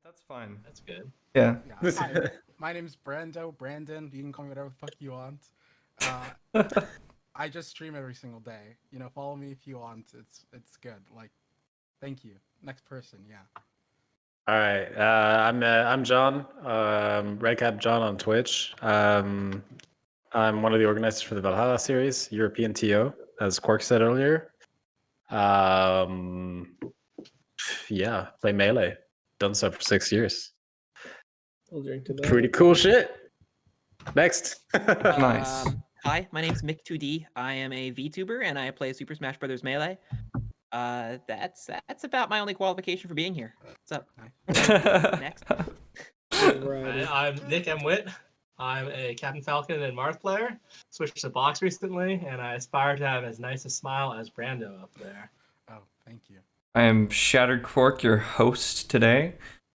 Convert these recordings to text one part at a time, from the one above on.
That's fine. That's good. Yeah. Hi, my name's Brandon. You can call me whatever the fuck you want. I just stream every single day. Follow me if you want. It's good. Like, thank you. Next person, yeah. All right, I'm John, Redcap John on Twitch. I'm one of the organizers for the Valhalla series, European TO, as Quark said earlier. Yeah, play Melee. Done so for 6 years. I'll drink to that. Pretty cool shit. Next. Nice. Hi, my name's Mick2D. I am a VTuber and I play Super Smash Bros. Melee. That's about my only qualification for being here. What's up? Next. Alrighty. I'm Nick M. Witt. I'm a Captain Falcon and Marth player. Switched to box recently, and I aspire to have as nice a smile as Brando up there. Oh, thank you. I am Shattered Quark, your host today.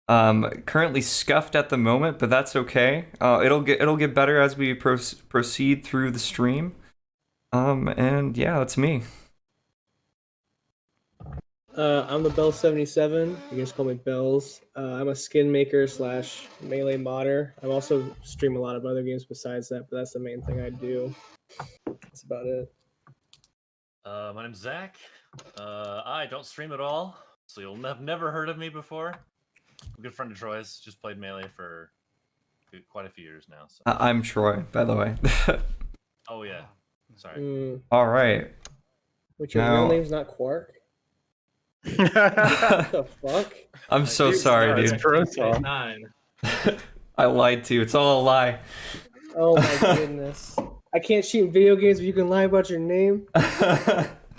Currently scuffed at the moment, but that's okay. It'll get better as we proceed through the stream. And yeah, that's me. I'm the Bell77. You can just call me Bells. I'm a skin maker / melee modder. I also stream a lot of other games besides that, but that's the main thing I do. That's about it. My name's Zach. I don't stream at all, so you'll have never heard of me before. I'm a good friend of Troy's. Just played Melee for quite a few years now. So. I'm Troy, by the way. Oh yeah, sorry. All right. Which your real name's not Quark? What the fuck? I'm so sorry, dude. Nine. I lied to you. It's all a lie. Oh my goodness. I can't cheat in video games, but you can lie about your name?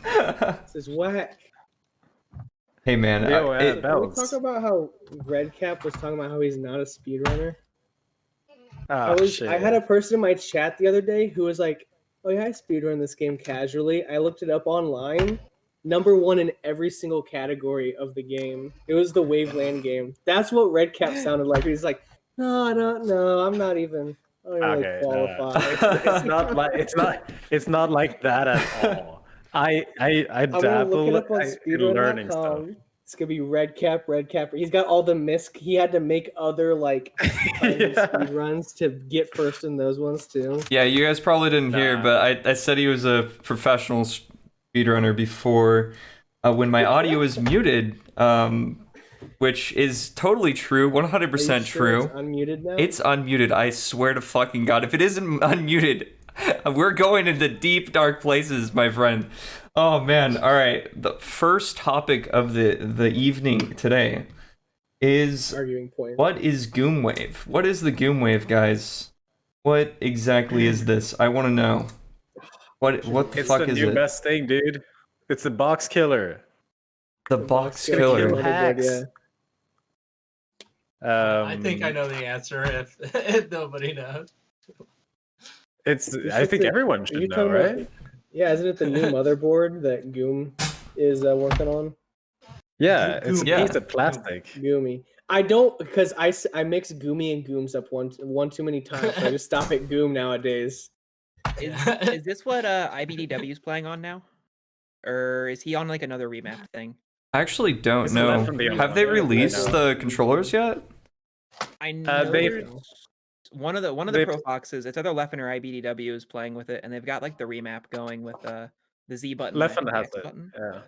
This is whack. Hey man, can we talk about how Redcap was talking about how he's not a speedrunner? I had a person in my chat the other day who was like, oh yeah, I speedrun this game casually. I looked it up online. #1 in every single category of the game. It was the Waveland game. That's what Redcap sounded like. He's like, no, I don't know. I'm not even really qualified. It's not like that at all. I dabble in learning stuff. It's gonna be Redcap. He's got all the he had to make other speed runs to get first in those ones too. Yeah, you guys probably didn't hear, but I said he was a professional speedrunner before when my audio is muted, which is totally true, 100% true. It's unmuted now? It's unmuted, I swear to fucking God. If it isn't unmuted, we're going into deep, dark places, my friend. Oh, man. All right. The first topic of the evening today is... Arguing point. What is Goomwave? What is the Goomwave, guys? What exactly is this? I want to know. What the fuck is it? It's the new best thing, dude. It's the box killer. The box killer. I think I know the answer if nobody knows. I think everyone should know, right? Yeah, isn't it the new motherboard that Goom is working on? Yeah, it's a piece of plastic. Goomy. I don't, because I mix Goomy and Gooms up one too many times, so I just stop at Goom nowadays. Is this what IBDW is playing on now? Or is he on another remap thing? I actually don't know. Have they released the controllers yet? I know one of the Pro Foxes, it's either Leffen or IBDW is playing with it, and they've got the remap going with the Z button. Leffen has it. Yeah.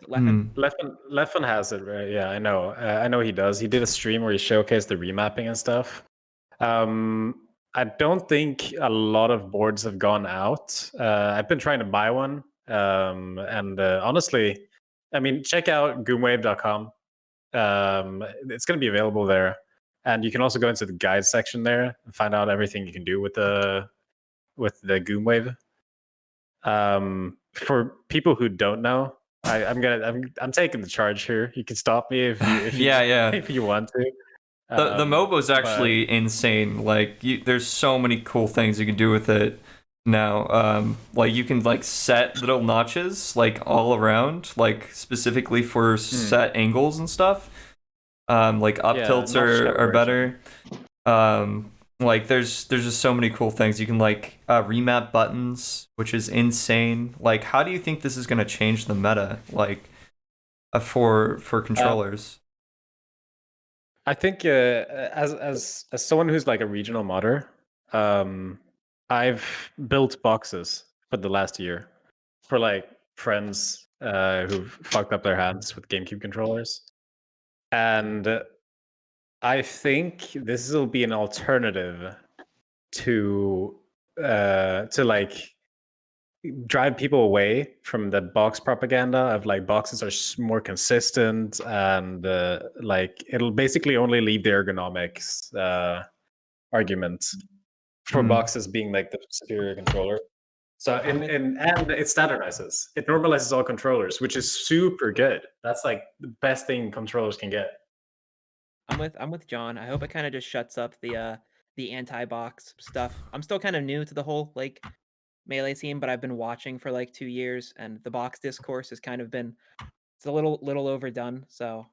Leffen has it, right? Yeah, I know. I know he does. He did a stream where he showcased the remapping and stuff. I don't think a lot of boards have gone out. I've been trying to buy one, and honestly, I mean, check out Goomwave.com. It's going to be available there, and you can also go into the guide section there and find out everything you can do with the Goomwave. For people who don't know, I'm taking the charge here. You can stop me if you want to. The MOBA is actually insane. There's so many cool things you can do with it now. You can set little notches all around, specifically for set angles and stuff. Up tilts are better. There's just so many cool things. You can remap buttons, which is insane. How do you think this is gonna change the meta for controllers? I think as someone who's like a regional modder, I've built boxes for the last year for like friends who've fucked up their hands with GameCube controllers, and I think this will be an alternative to like drive people away from the box propaganda of like boxes are more consistent, and like it'll basically only leave the ergonomics argument for boxes being like the superior controller. So and it standardizes, it normalizes all controllers, which is super good. That's like the best thing controllers can get. I'm with John. I hope it kind of just shuts up the anti-box stuff. I'm still kind of new to the whole like Melee scene, but I've been watching for like 2 years, and the box discourse has kind of been, it's a little overdone. So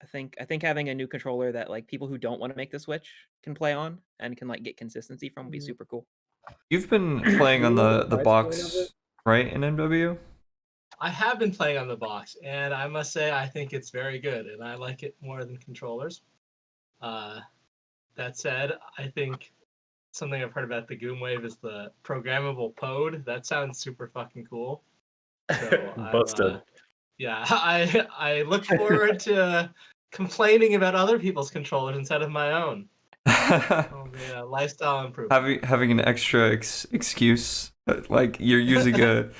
I think having a new controller that like people who don't want to make the switch can play on and can like get consistency from would be super cool. You've been playing on the box, right, in NMW? I have been playing on the box, and I must say I think it's very good, and I like it more than controllers. That said, I think something I've heard about the Goomwave is the programmable pod. That sounds super fucking cool. So Busted. yeah, I look forward to complaining about other people's controllers instead of my own. Oh yeah, lifestyle improvement. Having an extra excuse, like you're using a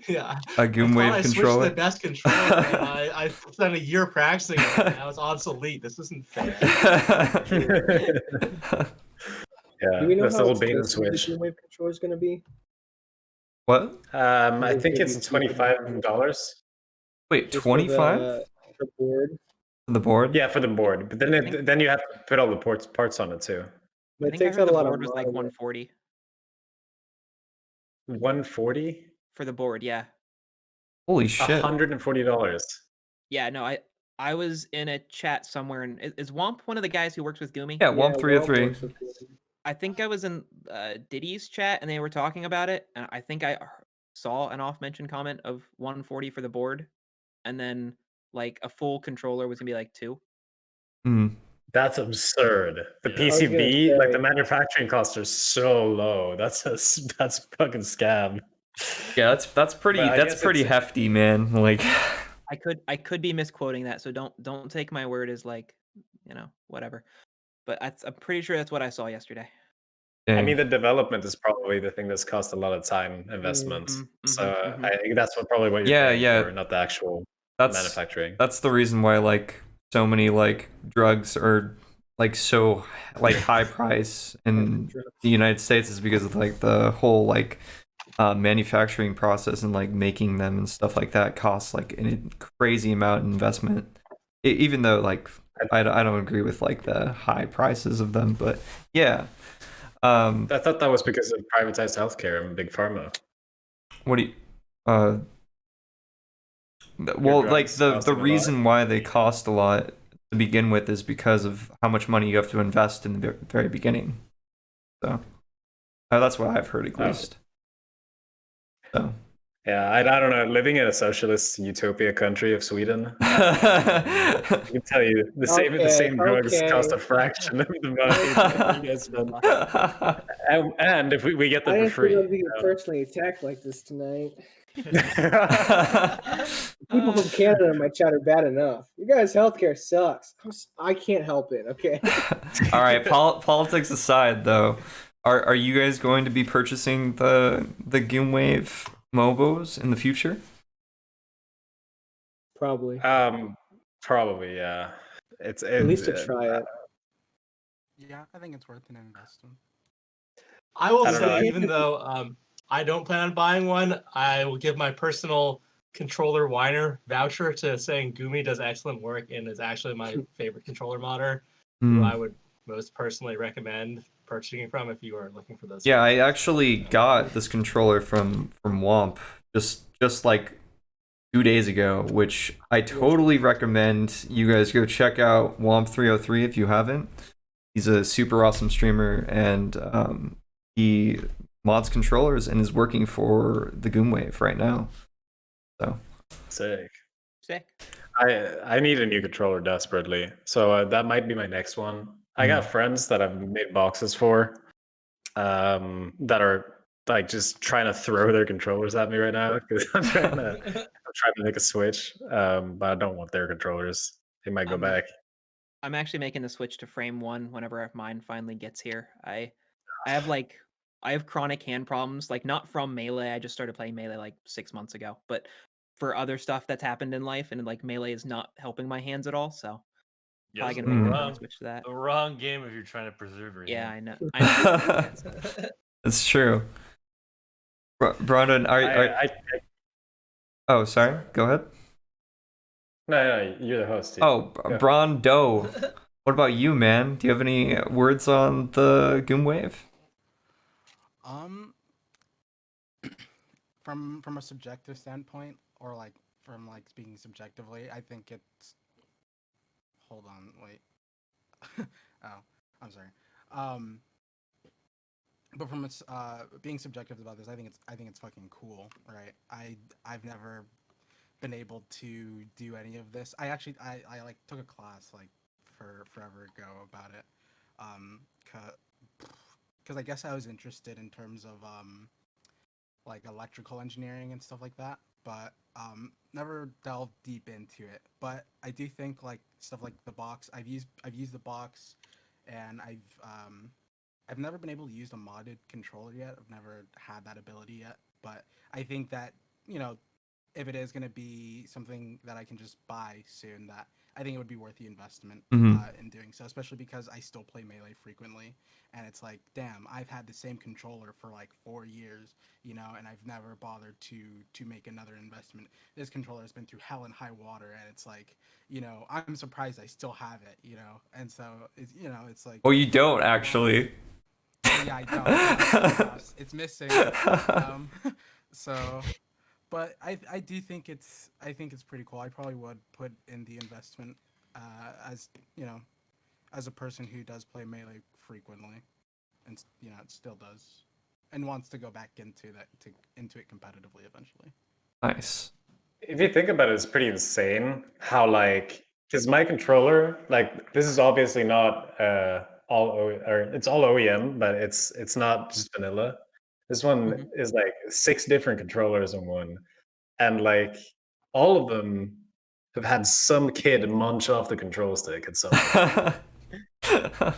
yeah a Goomwave I controller. switched the best controller. And I spent a year practicing it, and now it's obsolete. This isn't fair. Yeah, Do we know that's the how whole bait and expensive the switch. Goomwave controller is going to be? What? I think it's $25. Wait, Just 25 for the board. for the board? Yeah, for the board, but then you have to put all the parts on it too. But I it think I takes heard out a the lot of board was like monitor. 140 $140? for the board. Yeah. Holy shit! $140. Yeah. No, I was in a chat somewhere, and is Womp one of the guys who works with Goomy? Yeah, Womp 303. works with Goomy. I think I was in Diddy's chat, and they were talking about it, and I think I saw an off-mention comment of 140 for the board, and then like a full controller was gonna be like 2. That's absurd. The Yeah. PCB, like the manufacturing costs are so low. That's a fucking scam. Yeah, that's pretty But I that's guess pretty it's- hefty, man. Like I could be misquoting that, so don't take my word as like, whatever. But I'm pretty sure that's what I saw yesterday. I dang. mean, the development is probably the thing that's cost a lot of time investment. I think that's what you're paying for, not the actual manufacturing. That's the reason why like so many like drugs are like so like high price in the United States is because of like the whole like manufacturing process and like making them and stuff like that costs like a crazy amount of investment. Even though like I don't agree with like the high prices of them, but yeah. I thought that was because of privatized healthcare and big pharma. What do you well, like the reason why they cost a lot to begin with is because of how much money you have to invest in the very beginning. So that's what I've heard at least. So yeah, I don't know. Living in a socialist utopia country of Sweden, I can tell you the same drugs cost a fraction of the money that you guys spend. And if we get them for free. I didn't think I'd be personally attacked like this tonight. People from Canada in my chat are bad enough. You guys' healthcare sucks. I can't help it. Okay. All right. Politics aside, though, are you guys going to be purchasing the Goomwave MOBOs in the future? Probably. Probably, yeah. It's at least to try it. Yeah, I think it's worth an investment. I will say, even though I don't plan on buying one, I will give my personal controller whiner voucher to saying Goomy does excellent work and is actually my favorite controller modder, who I would most personally recommend purchasing from if you are looking for those. Yeah, I actually got this controller from Womp just like 2 days ago, which I totally recommend you guys go check out Womp 303 if you haven't. He's a super awesome streamer, and he mods controllers and is working for the Goomwave right now. So sick. I need a new controller desperately, so that might be my next one. I got friends that I've made boxes for, that are like just trying to throw their controllers at me right now because I'm trying to make a switch, but I don't want their controllers. They might go back. I'm actually making the switch to frame 1 whenever mine finally gets here. I have chronic hand problems, like not from Melee. I just started playing Melee like 6 months ago, but for other stuff that's happened in life, and like Melee is not helping my hands at all. So probably gonna make a switch to that. The wrong game if you're trying to preserve your Yeah, hand. I know. It's true. Brandon, oh, sorry. Go ahead. No, you're the host. Dude. Oh, Brondo. What about you, man? Do you have any words on the Goomwave? From a subjective standpoint, or like from like speaking subjectively, I think it's. Hold on, wait. Oh, I'm sorry. But from being subjective about this, I think it's fucking cool, right? I've never been able to do any of this. I like took a class like forever ago about it, because I guess I was interested in terms of like electrical engineering and stuff like that, but never delved deep into it. But I do think like stuff like the box. I've used the box, and I've never been able to use a modded controller yet. I've never had that ability yet. But I think that, if it is going to be something that I can just buy soon, that I think it would be worth the investment in doing so, especially because I still play Melee frequently. And it's like, damn, I've had the same controller for like 4 years, and I've never bothered to make another investment. This controller has been through hell and high water, and it's like, I'm surprised I still have it, and so it's like. Oh, you don't actually. Yeah, I don't. It's missing. So, but I do think it's pretty cool. I probably would put in the investment, as as a person who does play Melee frequently, and it still does, and wants to go back into it competitively eventually. Nice. If you think about it, it's pretty insane how because my controller, this is obviously not it's all OEM, but it's not just vanilla. This one is like 6 different controllers in one, and all of them have had some kid munch off the control stick at some point.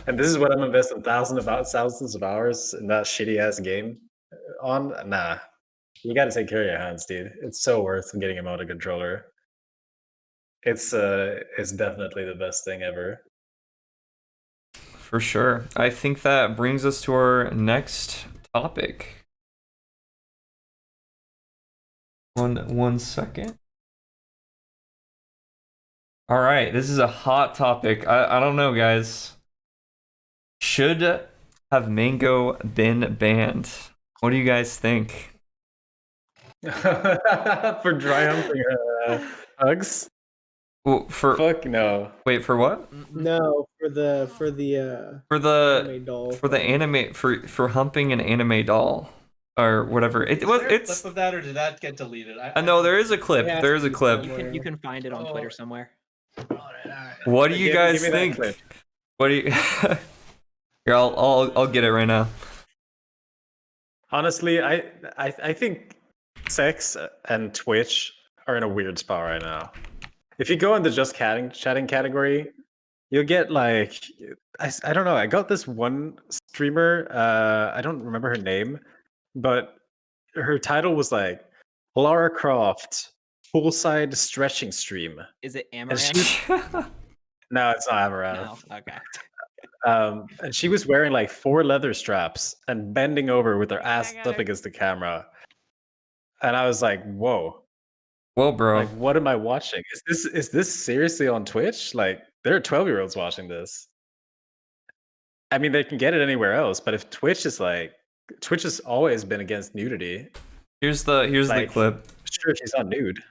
And this is what I'm investing thousands of hours in that shitty ass game on. Nah, you got to take care of your hands, dude. It's so worth getting him out of controller. It's definitely the best thing ever. For sure. I think that brings us to our next topic. One second. All right, this is a hot topic. I don't know, guys. Should have Mang0s been banned? What do you guys think? For dry humping hugs? Well, fuck no. Wait, for what? No, for the anime doll. For the anime for humping an anime doll or whatever. It's a clip of that, or did that get deleted? I know there is a clip. There is a clip. You can find it on Twitter somewhere. All right. What do you guys think? What do you? Here, I'll get it right now. Honestly, I think sex and Twitch are in a weird spot right now. If you go in the just chatting category, you'll get I don't know. I got this one streamer. I don't remember her name, but her title was Lara Croft poolside stretching stream. Is it Amaranth? No, it's not Amaranth. No, okay. And she was wearing 4 leather straps and bending over with her ass up against the camera. And I was like, whoa. Well, bro. What am I watching? Is this seriously on Twitch? There are 12-year-olds watching this. I mean, they can get it anywhere else, but if Twitch has always been against nudity. Here's the clip. Sure, she's not nude.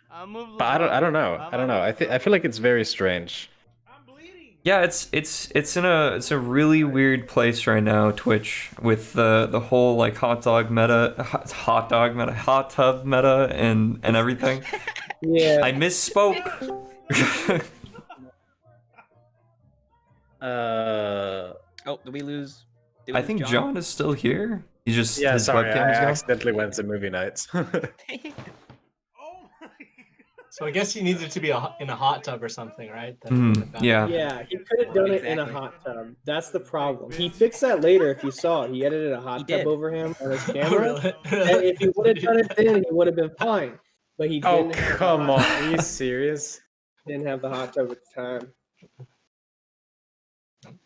But I don't know. I feel like it's very strange. Yeah, it's a really weird place right now, Twitch, with the whole hot tub meta, and everything. Yeah. I misspoke. Oh, did we lose? Did we I lose think John is still here. He's just Yeah, his sorry, I webcam is gone. accidentally went to movie nights. So I guess he needed to be in a hot tub or something, right? Yeah. Yeah, he could have done it in a Exactly. hot tub. That's the problem. He fixed that later. If you saw it, he edited a hot He tub did. over him on his Oh, camera. really? And if he would have done it then, he would have been fine. But he Oh, didn't have come on. Are you serious? didn't have the hot tub at the time.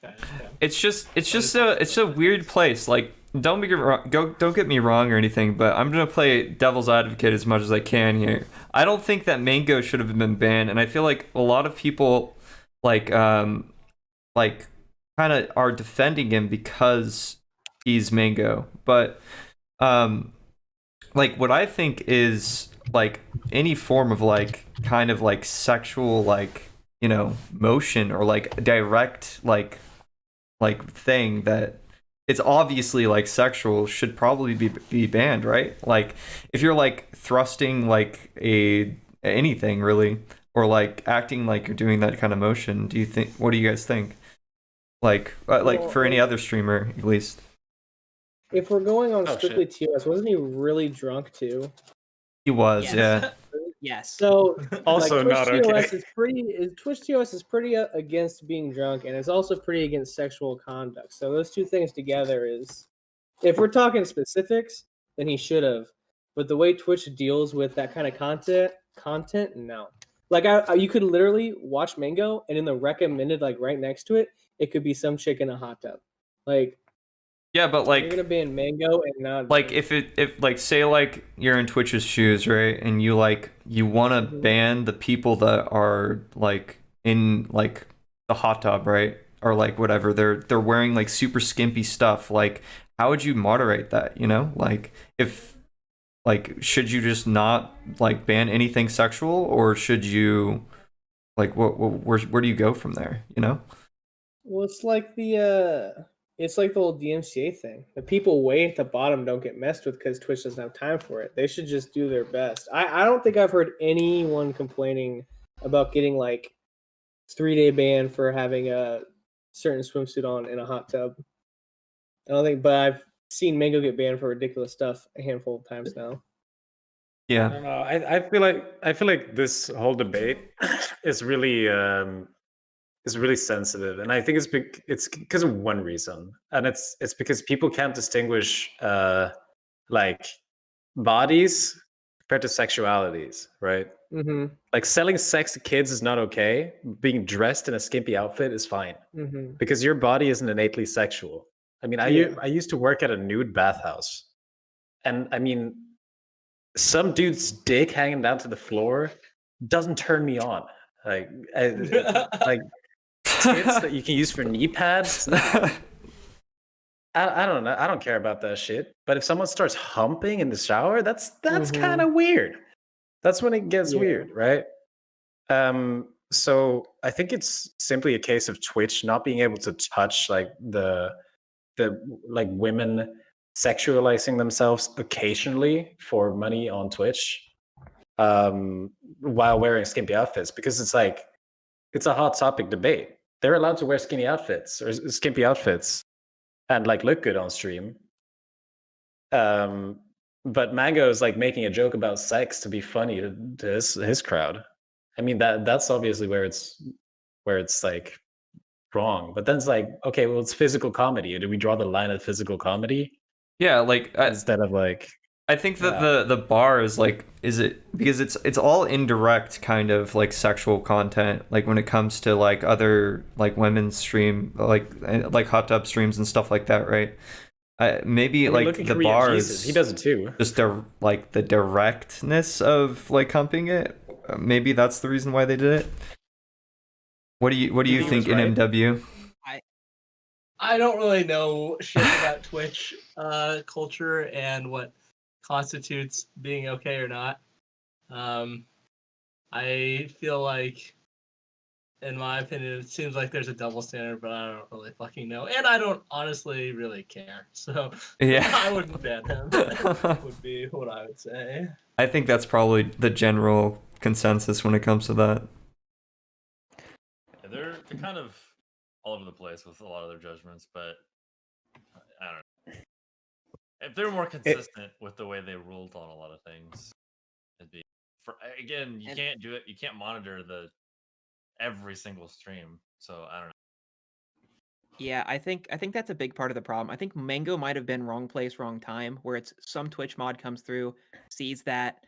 Okay. It's a weird place. Like, don't get me wrong or anything, but I'm gonna play devil's advocate as much as I can here. I don't think that Mang0s should have been banned, and I feel like a lot of people kind of are defending him because he's Mang0s. But like what I think is like any form of like kind of like sexual motion or like direct like thing that it's obviously like sexual should probably be banned, right? Like if you're like thrusting like anything really, or like acting like you're doing that kind of motion, what do you guys think? Like for any other streamer at least. If we're going on strictly TOS, wasn't he really drunk too? He was, Yes. yeah. Yes. So Also Twitch not TOS okay. Twitch TOS is pretty against being drunk, and it's also pretty against sexual conduct. So those two things together is, if we're talking specifics, then he should have. But the way Twitch deals with that kind of content, no. Like you could literally watch Mang0s, and in the recommended, like right next to it, it could be some chick in a hot tub. Like, yeah, but like you're gonna ban Mang0s and not like if like say like you're in Twitch's shoes, right, and you want to ban the people that are like in like the hot tub, right, or like whatever, they're wearing like super skimpy stuff. Like, how would you moderate that? Like if like should you just not like ban anything sexual, or should you like where do you go from there? Well, it's like the whole DMCA thing. The people way at the bottom don't get messed with because Twitch doesn't have time for it. They should just do their best. I don't think I've heard anyone complaining about getting like 3-day ban for having a certain swimsuit on in a hot tub. I don't think, but I've seen Mang0s get banned for ridiculous stuff a handful of times now. I Yeah. don't know. I feel like this whole debate is really sensitive, and I think it's because of one reason, and it's because people can't distinguish like bodies compared to sexualities, right? Mm-hmm. Like selling sex to kids is not okay. Being dressed in a skimpy outfit is fine, because your body isn't innately sexual. I mean, I used to work at a nude bathhouse, and I mean, some dude's dick hanging down to the floor doesn't turn me on. Like, like tits that you can use for knee pads. I don't know. I don't care about that shit. But if someone starts humping in the shower, that's kind of weird. That's when it gets weird, right? So I think it's simply a case of Twitch not being able to touch like the like women sexualizing themselves occasionally for money on Twitch, while wearing skimpy outfits, because it's like it's a hot topic debate. They're allowed to wear skinny outfits or skimpy outfits and like look good on stream. But Mang0s is like making a joke about sex to be funny to his crowd. I mean that's obviously where it's like wrong. But then it's like, okay, well, it's physical comedy. Do we draw the line at physical comedy? Yeah, like instead of like, I think that the bar is like, is it because it's all indirect kind of like sexual content, like when it comes to like other like women's stream like hot tub streams and stuff like that, right? Maybe like the bar is, he does it too. Just like the directness of like humping it. Maybe that's the reason why they did it. What do you think, NMW? I don't really know shit about Twitch culture and what constitutes being okay or not. I feel like, in my opinion, it seems like there's a double standard, but I don't really fucking know. And I don't honestly really care. So yeah, I wouldn't ban him. Would be what I would say. I think that's probably the general consensus when it comes to that. they're kind of all over the place with a lot of their judgments, but I don't know. If they're more consistent with the way they ruled on a lot of things, it'd be. Again, you can't do it. You can't monitor every single stream, so I don't know. Yeah, I think that's a big part of the problem. I think Mango might have been wrong place, wrong time, where it's some Twitch mod comes through, sees that,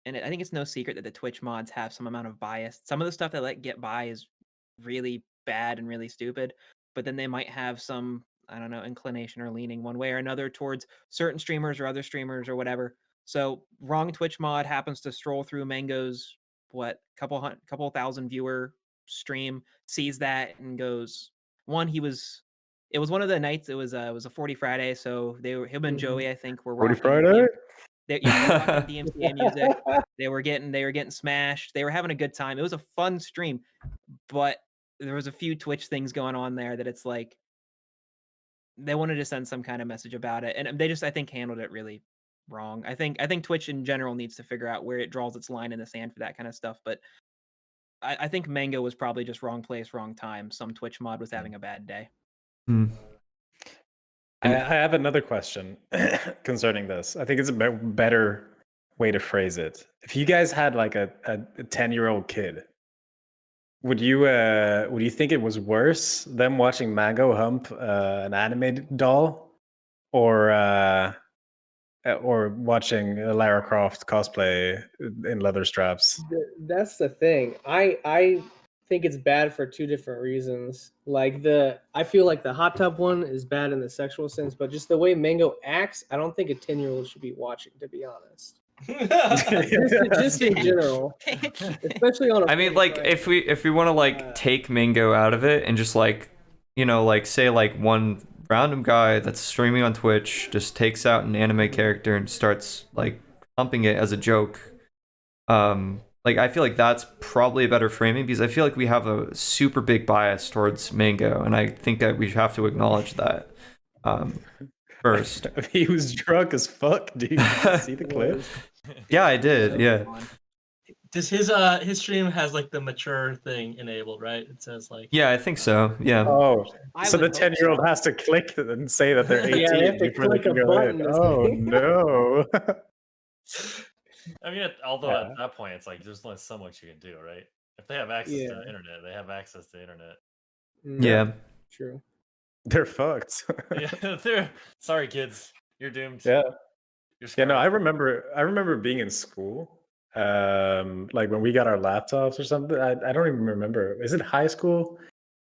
and I think it's no secret that the Twitch mods have some amount of bias. Some of the stuff they let get by is really bad and really stupid, but then they might have some, I don't know, inclination or leaning one way or another towards certain streamers or other streamers or whatever. So wrong Twitch mod happens to stroll through Mango's couple thousand viewer stream, sees that and goes, it was one of the nights, it was a 40 Friday, so him and Joey, I think, were 40 rocking Friday? they were rocking DMCA music. They were getting smashed. They were having a good time. It was a fun stream, but there was a few Twitch things going on there that it's like they wanted to send some kind of message about it, and they just, I think, handled it really wrong. I think Twitch in general needs to figure out where it draws its line in the sand for that kind of stuff, but I think Mango was probably just wrong place, wrong time. Some Twitch mod was having a bad day. I have another question concerning this. I think it's a better way to phrase it. If you guys had like a 10-year-old kid, would you think it was worse them watching Mango hump an anime doll, or watching Lara Croft cosplay in leather straps? That's the thing. I think it's bad for two different reasons. Like I feel like the hot tub one is bad in the sexual sense, but just the way Mango acts, I don't think a 10-year-old should be watching, to be honest. just in general, especially on. I mean, like if we want to like take Mango out of it and just like, you know, like say like one random guy that's streaming on Twitch just takes out an anime character and starts like pumping it as a joke. Like I feel like that's probably a better framing, because I feel like we have a super big bias towards Mango, and I think that we have to acknowledge that first. He was drunk as fuck. Did you see the clip? Yeah, I did. Yeah. Does his stream has like the mature thing enabled, right? It says like. Yeah, I think so. Yeah. Oh, so the 10-year-old has to click and say that they're 18 Yeah, they have to before they click can a go button. in. Oh no. I mean, at that point, it's like there's only so much you can do, right? If they have access to the internet, they have access to the internet. Yeah. True. They're fucked. Yeah, sorry, kids. You're doomed. Yeah. Yeah, no, I remember being in school. Like when we got our laptops or something. I don't even remember. Is it high school?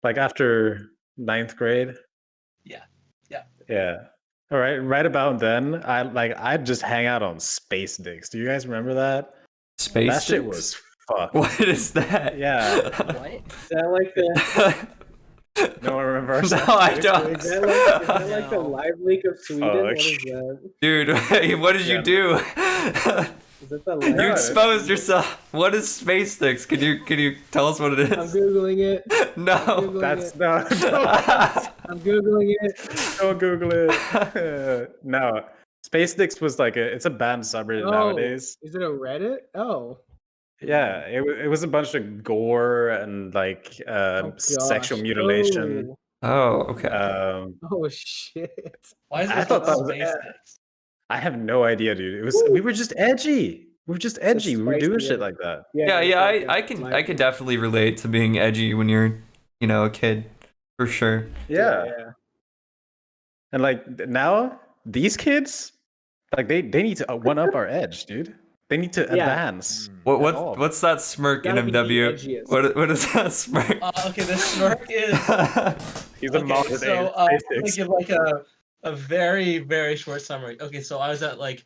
Like after 9th grade? Yeah. All right. Right about then, I'd just hang out on space dicks. Do you guys remember that? Space That shit dicks? was fucked. What is that? Yeah. What? Is that like the? No one remembers. No, I don't. Is that like the live leak of Sweden? Fuck. What is that? Dude, what did you do? Is that the live? You exposed yourself. What is space sticks? Can you tell us what it I'm is? googling it. No. That's no. I'm googling it. Don't Google it. No. Space Dicks was like it's a banned subreddit nowadays. Is it a Reddit? Oh. Yeah, it was a bunch of gore and like sexual mutilation. Oh, okay. Oh shit. Why is I it thought that called was. space sticks? I have no idea, dude. We were just edgy. We were just edgy. We were doing shit like that. Yeah, I can definitely relate to being edgy when you're, you know, a kid, for sure. Yeah. And like now, these kids, like they need to one up our edge, dude. They need to advance. What's that smirk, NMW? What is that smirk? Okay, the smirk is. He's a okay, so I'm gonna give like a very, very short summary. Okay, so I was at like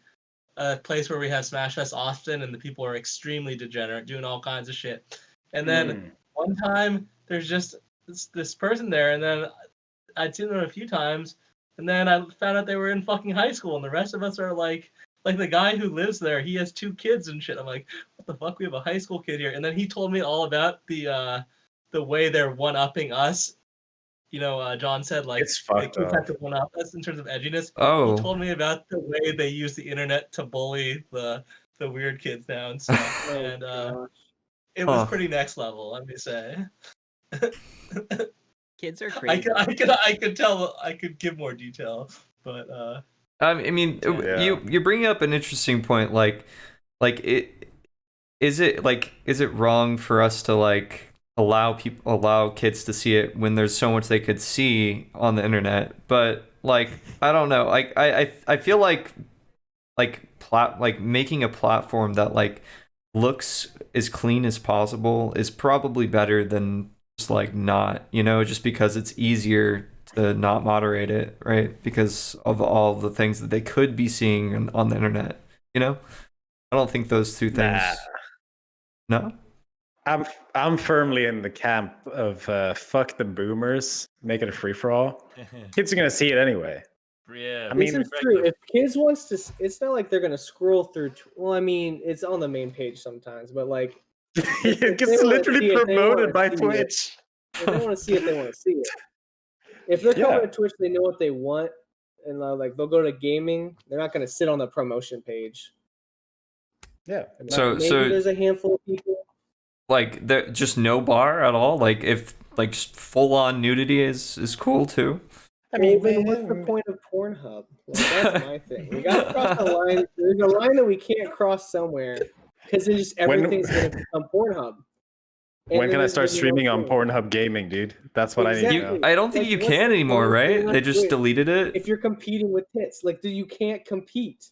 a place where we have Smash Fest often, and the people are extremely degenerate, doing all kinds of shit. And then one time, there's just this person there, and then I'd seen them a few times, and then I found out they were in fucking high school, and the rest of us are like the guy who lives there, he has 2 kids and shit. I'm like, what the fuck? We have a high school kid here. And then he told me all about the way they're one-upping us. You know, John said like the kids have to one-up us in terms of edginess. Oh. He told me about the way they use the internet to bully the weird kids now and stuff. And it was pretty next level, let me say. Kids are I crazy. could tell. I could give more detail, but I mean, Yeah. you're bringing up an interesting point. Like is it wrong for us to like allow kids to see it when there's so much they could see on the internet? But like I don't know. I feel like making a platform that like looks as clean as possible is probably better than just like not, just because it's easier to not moderate it, right? Because of all the things that they could be seeing on the internet, I don't think those two things. Nah. No. I'm firmly in the camp of fuck the boomers, make it a free for all. Kids are gonna see it anyway. Yeah, I mean, This is true. If kids wants to, it's not like they're gonna scroll through. Well, I mean, it's on the main page sometimes, but like, it they gets wanna literally see it, they wanna promoted by see it. Twitch. if they want to see it, they want to see it. If they're coming Yeah. to Twitch, they know what they want, and like they'll go to gaming. They're not gonna sit on the promotion page. Yeah. I mean, So- maybe so- there's a handful of people. Like there just no bar at all. Like if like just full on nudity is cool too. I mean, Well, then what's the point of Pornhub? Like, that's my thing. We gotta cross the line. There's a line that we can't cross somewhere because then just everything's gonna become Pornhub. And when then can I there's start gonna be no streaming on point. Pornhub Gaming, dude? That's what I need to Exactly. know. I don't think Like, you what's can the anymore, point of right? being on They just Twitch deleted it. if you're competing with tits? Like, you can't compete.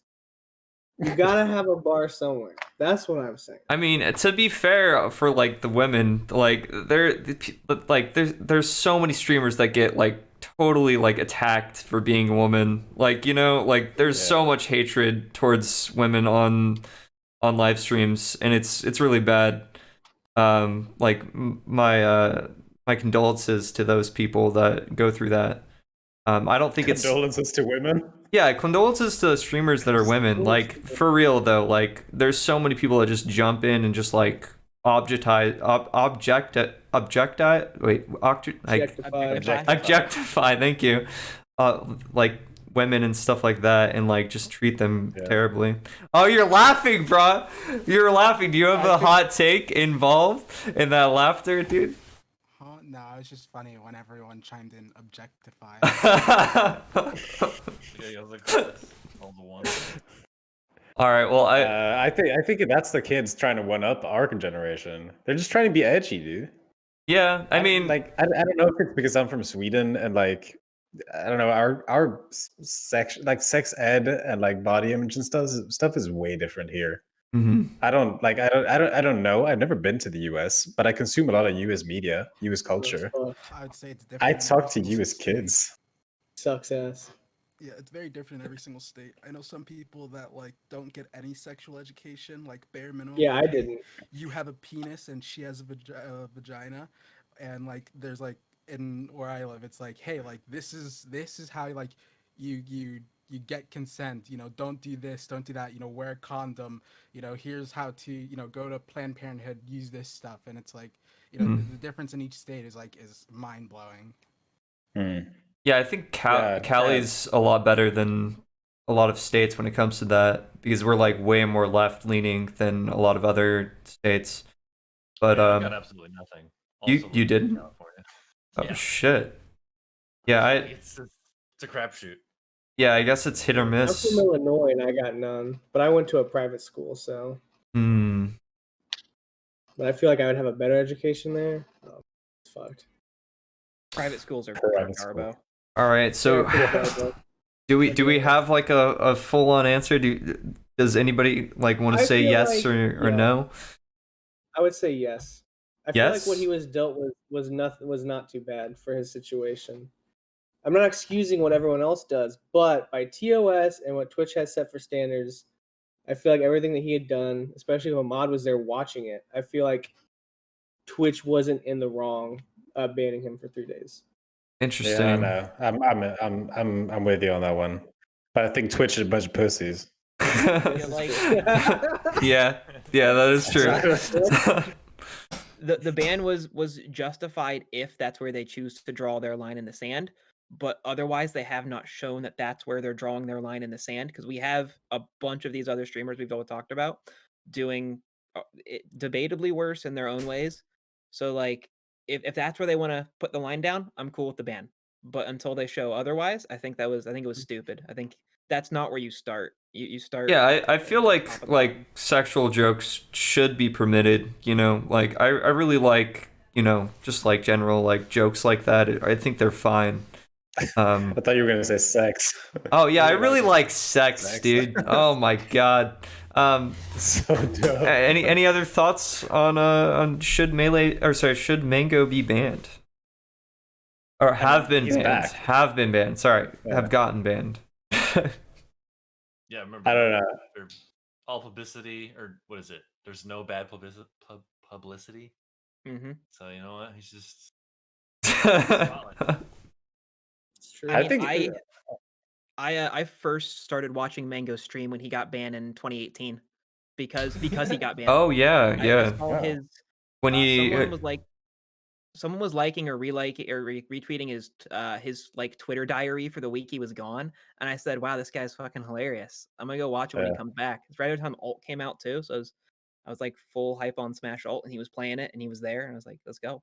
You gotta have a bar somewhere. That's what I'm saying. I mean, to be fair for like the women, like there's so many streamers that get like totally like attacked for being a woman. Like, like there's so much hatred towards women on live streams, and it's really bad. Like my condolences to those people that go through that. I don't think it's Condolences to women. yeah, condolences to streamers that are women. Like for real though, like there's so many people that just jump in and just like objectify thank you, like women and stuff like that, and like just treat them terribly. Oh, you're laughing, bro. You're laughing. Do you have a hot take involved in that laughter, dude? Huh? No, it was just funny when everyone chimed in objectify. All the one. All right, well, I think that's the kids trying to one up our generation. They're just trying to be edgy, dude. yeah, I mean, like I don't know if it's because I'm from Sweden and like I don't know our sex ed and like body image and stuff is way different here. mhm. I don't know. I've never been to the US, but I consume a lot of US media, US culture. I would say it's different. I in talk every to single US state. kids. Sucks ass. Yeah, it's very different in every single state. I know some people that like don't get any sexual education, like bare minimum. Yeah, like, I hey, didn't. You have a penis and she has a vagina, and like there's like in where I live, it's like, hey, like this is how like you get consent. Don't do this, don't do that. Wear a condom. Here's how to go to Planned Parenthood, use this stuff, and it's like the difference in each state is mind blowing. Yeah, I think Cali's a lot better than a lot of states when it comes to that, because we're like way more left leaning than a lot of other states. But I got absolutely nothing. You didn't? California. Oh shit. Yeah, it's a crapshoot. Yeah, I guess it's hit or I'm miss. from Illinois and I got none, but I went to a private school, so. But I feel like I would have a better education there. Oh, it's fucked. Private schools are garbo. All right, so do we have like a full on answer? Does anybody like want to say yes or no? I would say yes. I feel Yes? like what he was dealt with was not too bad for his situation. I'm not excusing what everyone else does, but by TOS and what Twitch has set for standards, I feel like everything that he had done, especially when Mod was there watching it, I feel like Twitch wasn't in the wrong banning him for 3 days. Interesting. Yeah, I know. I'm with you on that one. But I think Twitch is a bunch of pussies. Yeah, that is true. The ban was justified if that's where they choose to draw their line in the sand, but otherwise they have not shown that that's where they're drawing their line in the sand, because we have a bunch of these other streamers we've all talked about doing it debatably worse in their own ways. So like if that's where they want to put the line down, I'm cool with the ban. But until they show otherwise, I think it was stupid. I think that's not where you start. You start. Yeah, I feel top of like the line. sexual jokes should be permitted, you know. Like I really like, you know, just like general like jokes like that. I think they're fine. I thought you were gonna say sex. Oh yeah, I Really really like like sex, dude. Oh my god. So dope. Any other thoughts on should should Mango be banned? Or have been he's banned. back. Have been banned. Sorry, Yeah. have gotten banned. Yeah, remember. I don't know. All publicity, or what is it? There's no bad publicity. Mm-hmm. So you know what? He's just. It's true. I mean, think I first started watching Mang0s stream when he got banned in 2018 because he got banned. Oh yeah, I yeah. saw his When he someone was liking or reliking or retweeting his like Twitter diary for the week he was gone, and I said, "Wow, this guy's fucking hilarious. I'm gonna go watch it when he comes back." It's right at the time Alt came out too, so I was like full hype on Smash Alt, and he was playing it, and he was there, and I was like, "Let's go."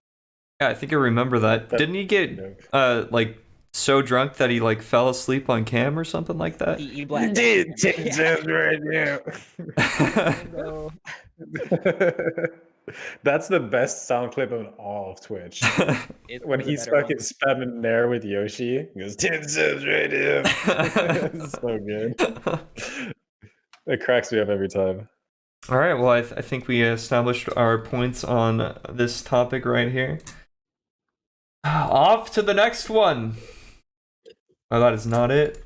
yeah, I think I remember that. Didn't he get like so drunk that he like fell asleep on cam or something like that? He blacked Dude, out. Tim Sims right now. No. That's the best sound clip of all of Twitch. It's When one of the he's better fucking ones. spamming there with Yoshi, he goes, Tim Sims right now. It's so good. It cracks me up every time. All right, well, I think we established our points on this topic right here. Off to the next one. Oh, that is not it.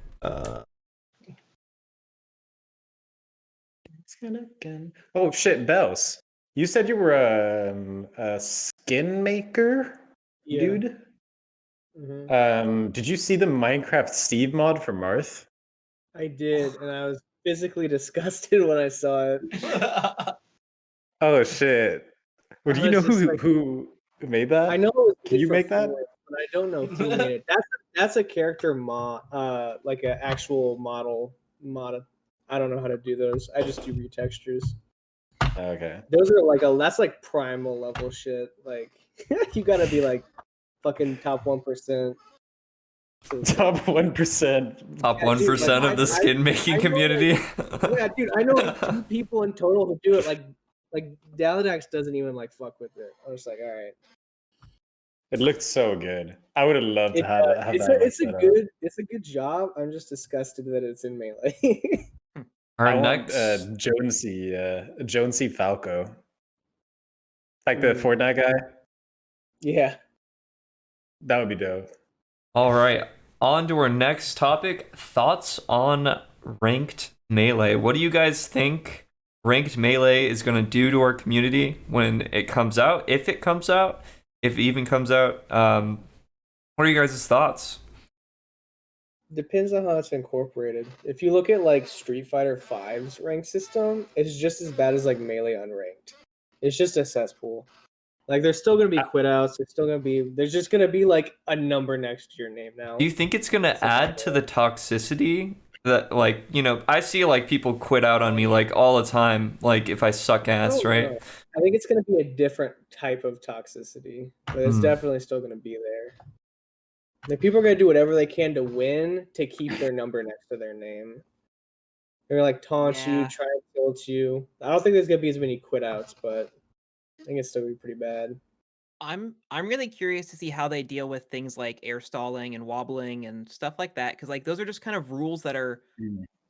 Oh shit, Bells. You said you were a skin maker, Yeah. dude? Mhm. Did you see the Minecraft Steve mod for Marth? I did, and I was physically disgusted when I saw it. Oh shit. Well, do I you know was just like- who made that? I know it was Can made you for make that? Fortnite, but I don't know who made it. That's a character mod, like an actual model mod. I don't know how to do those. I just do retextures. Okay. Those are like that's like primal level shit. Like you gotta be like fucking top 1%. Top 1%. Top Yeah, dude, 1% like, of the skin making I know, community. Yeah, dude, I know 2 people in total who do it. Like Daladax doesn't even like fuck with it. I was like, all right. It looked so good. I would have loved to have It's that. it's a good job. I'm just disgusted that it's in Melee. Our I want next. Jonesy Falco. Like the Fortnite guy. Yeah. That would be dope. All right, on to our next topic. Thoughts on ranked melee. What do you guys think ranked melee is going to do to our community when it comes out? If it comes out, if it even comes out. What are you guys' thoughts? Depends on how it's incorporated. If you look at like Street Fighter V's rank system, it's just as bad as like Melee unranked. It's just a cesspool. Like there's still gonna be quit outs. There's just gonna be like a number next to your name now. Do you think it's going to add to the toxicity that, like, you know, I see like people quit out on me like all the time, like if I suck ass, right? know. I think it's gonna be a different type of toxicity, but it's definitely still gonna be there. Like people are gonna do whatever they can to win to keep their number next to their name. They're like taunt you, Yeah. try and tilt you. I don't think there's gonna be as many quit outs, but I think it's still gonna be pretty bad. I'm really curious to see how they deal with things like air stalling and wobbling and stuff like that, because like those are just kind of rules that are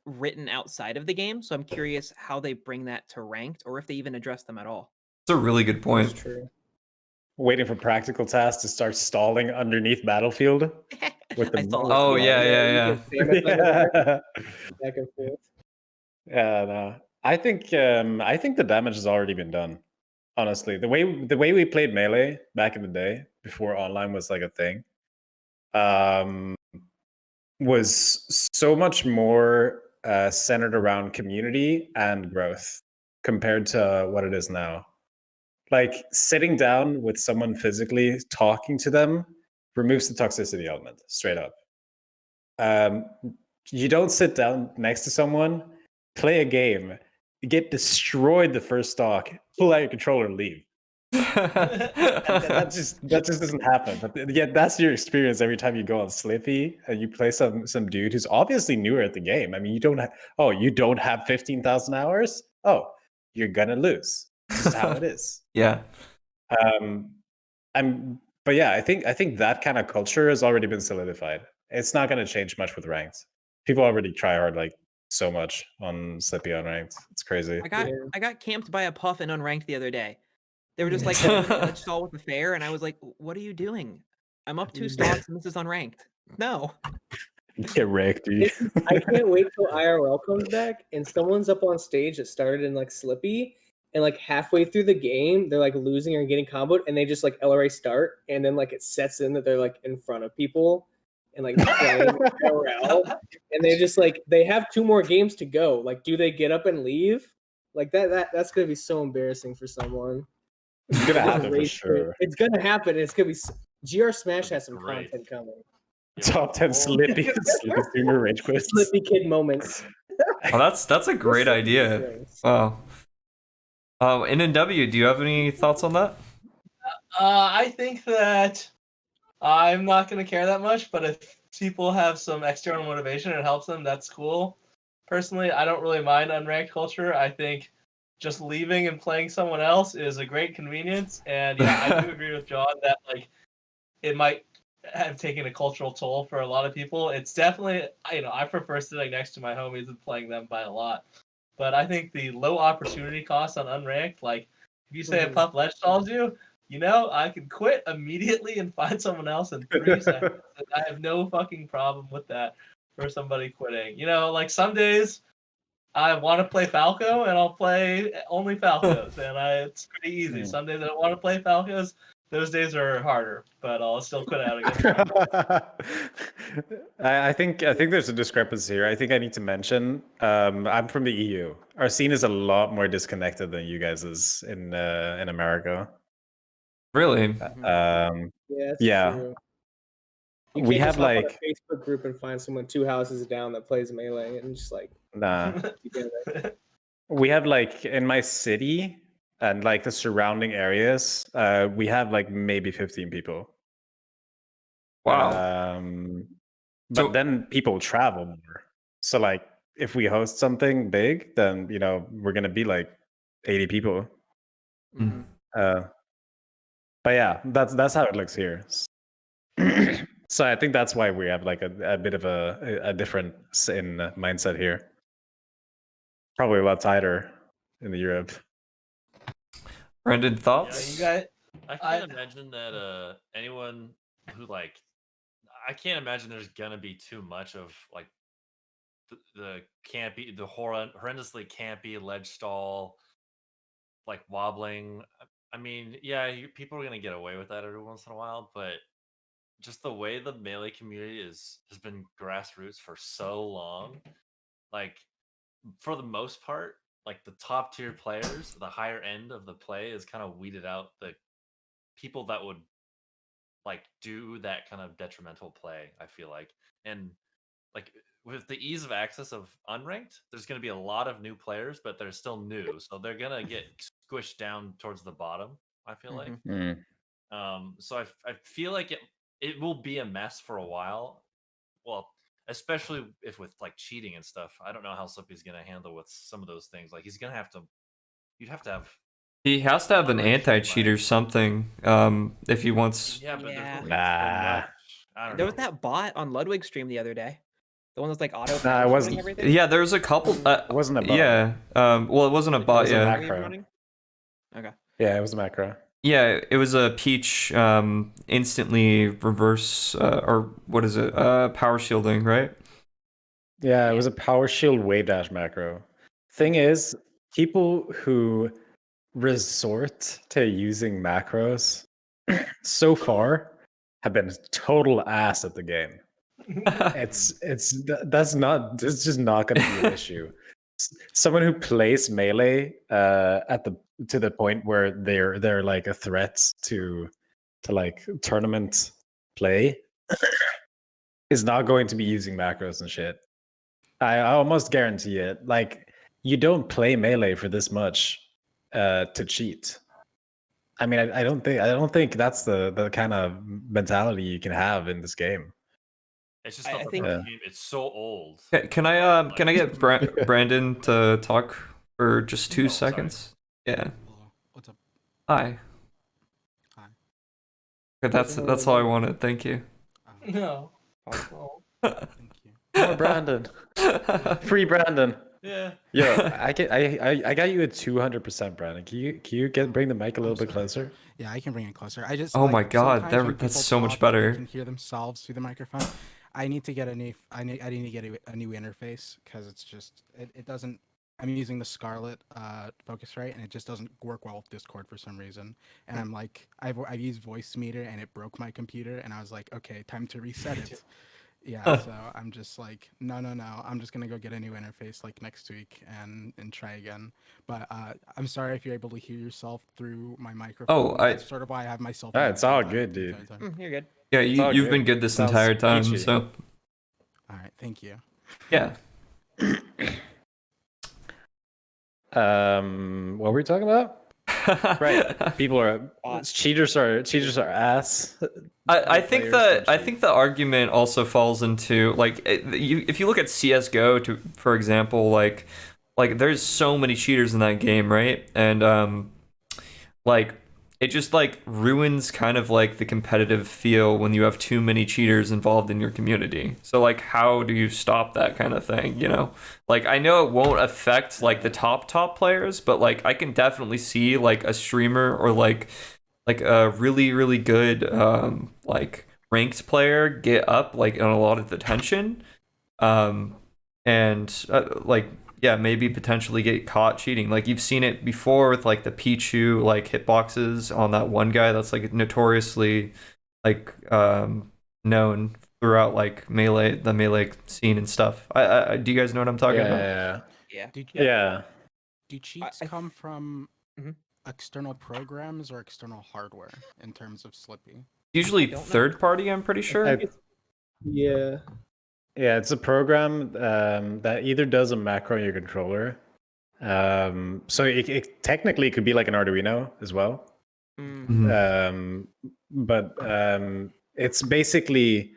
written outside of the game. So I'm curious how they bring that to ranked, or if they even address them at all. That's a really good point. That's true. Waiting for practical tasks to start stalling underneath Battlefield. With the I saw Oh that. yeah. You can spam it Yeah. back and forth. Yeah, no. I think the damage has already been done. Honestly, the way we played Melee back in the day, before online was like a thing, was so much more centered around community and growth compared to what it is now. Like sitting down with someone physically, talking to them, removes the toxicity element straight up. You don't sit down next to someone, play a game, get destroyed the first stock, pull out your controller and leave. that just doesn't happen. But yet that's your experience every time you go on Slippy and you play some dude who's obviously newer at the game. I mean, you don't you don't have 15,000 hours. Oh, you're gonna lose. This is how it is. Yeah. But yeah, I think that kind of culture has already been solidified. It's not going to change much with ranked. People already try hard like so much on Slippy on ranked. It's crazy. I got camped by a puff in unranked the other day. They were just like let's stall with the fair, and I was like, "What are you doing? I'm up 2 stocks and this is unranked." No. Get wrecked, dude. I can't wait till IRL comes back and someone's up on stage that started in like Slippy, and like halfway through the game they're like losing or getting comboed, and they just like LRA start, and then like it sets in that they're like in front of people and like playing IRL, and they just like they have 2 more games to go. Like, do they get up and leave? Like that's gonna be so embarrassing for someone. It's gonna happen for sure. It's gonna happen. It's gonna be GR Smash has some Great. content coming. Top 10 Slippy streamer rage quits. Slippy kid moments. Oh, that's a great idea. Wow. NMW, do you have any thoughts on that? I think that I'm not going to care that much, but if people have some external motivation and it helps them, that's cool. Personally, I don't really mind unranked culture. I think just leaving and playing someone else is a great convenience. And yeah, I do agree with John that like it might have taken a cultural toll for a lot of people. It's definitely, I prefer sitting next to my homies and playing them by a lot. But I think the low opportunity cost on unranked, like if you say a pup ledge stalls you, I can quit immediately and find someone else in 3 seconds. I have no fucking problem with that for somebody quitting. Like some days I want to play Falco and I'll play only Falcos, and it's pretty easy. Some days I don't want to play Falcos. Those days are harder, but I'll still quit out again. I think there's a discrepancy here. I think I need to mention I'm from the EU. Our scene is a lot more disconnected than you guys is in America. Really? Yeah. True. You We can't have just hop on like a Facebook group and find someone 2 houses down that plays Melee and just like nah. together. We have like in my city and like the surrounding areas, we have like maybe 15 people. Wow. But then people travel more. So like if we host something big, then we're gonna be like 80 people. Mm. But yeah, that's how it looks here. So I think that's why we have like a bit of a different mindset here. Probably a lot tighter in the Europe. Brendan, thoughts? Yeah, I can't imagine that anyone who I can't imagine there's gonna be too much of like the campy, the horrendously campy ledge stall, like wobbling. I mean, yeah, people are gonna get away with that every once in a while, but just the way the Melee community has been grassroots for so long, like for the most part, like the top tier players, the higher end of the play is kind of weeded out the people that would like do that kind of detrimental play, I feel like. And like with the ease of access of unranked, there's going to be a lot of new players, but they're still new, so they're going to get squished down towards the bottom, I feel like. So I feel like it will be a mess for a while. Well, especially if with like cheating and stuff. I don't know how Slippy's going to handle with some of those things. Like he's going to have to You'd have to have He has to have an anti-cheat or something if he wants. Yeah, but Yeah. there's I don't There know. was that bot on Ludwig's stream the other day. The one that's like auto Nah, it wasn't. everything. Yeah, there was a couple. It wasn't a bot. Yeah. Well, it wasn't a bot. was a Yeah. macro. Okay. Yeah, it was a macro. Yeah, it was a Peach instantly reverse or what is it? Power shielding, right? Yeah, it was a power shield wave dash macro. Thing is, people who resort to using macros so far have been total ass at the game. It's that's just not going to be an issue. Someone who plays Melee to the point where they're like a threat to like tournament play is not going to be using macros and shit. I almost guarantee it. Like, you don't play Melee for this much to cheat. I mean, I don't think that's the kind of mentality you can have in this game. It's just I not the think- game. It's so old. Can I get Brandon to talk for just 2 Oh, sorry. seconds? Yeah. Hello. What's up? Hi. Hi. Okay, that's all I wanted. Thank you. No. Pause. Oh. Thank you. More Brandon. Free Brandon. Yeah. Yo, I got you at 200%, Brandon. Can you bring the mic a little bit closer? Yeah, I can bring it closer. I just Oh like, my God, sometimes when that's people so much talk, better. They can hear themselves through the microphone. I need to get a new I need to get a new interface because it's just it doesn't. I'm using the Scarlet Focusrite and it just doesn't work well with Discord for some reason. And I'm like, I've used Voice Meter and it broke my computer and I was like, okay, time to reset it. Yeah, so I'm just like, no. I'm just gonna go get a new interface like next week and try again. But I'm sorry if you're able to hear yourself through my microphone. That's sort of why I have myself. It's all good, dude. You're good. Yeah, all you've good. been good this Sounds entire time, peachy. so All right, thank you. yeah. What were we talking about? Right. People are Bots. cheaters are ass. I think Players that don't I think the argument also falls into like if you look at CS:GO for example, like there's so many cheaters in that game, right? And like it just like ruins kind of like the competitive feel when you have too many cheaters involved in your community. So like how do you stop that kind of thing, you know? Like I know it won't affect like the top players, but like I can definitely see like a streamer or like a really good like ranked player get up like on a lot of attention and like yeah, maybe potentially get caught cheating. Like you've seen it before with like the Pichu like hitboxes on that one guy that's like notoriously like known throughout like the melee scene and stuff. I do you guys know what I'm talking about? Yeah. Do cheats I- come from Mhm. external programs or external hardware in terms of Slippy? Usually don't know. third party, I'm pretty sure. Yeah. Yeah, it's a program that either does a macro on your controller. So it technically could be like an Arduino as well. But it's basically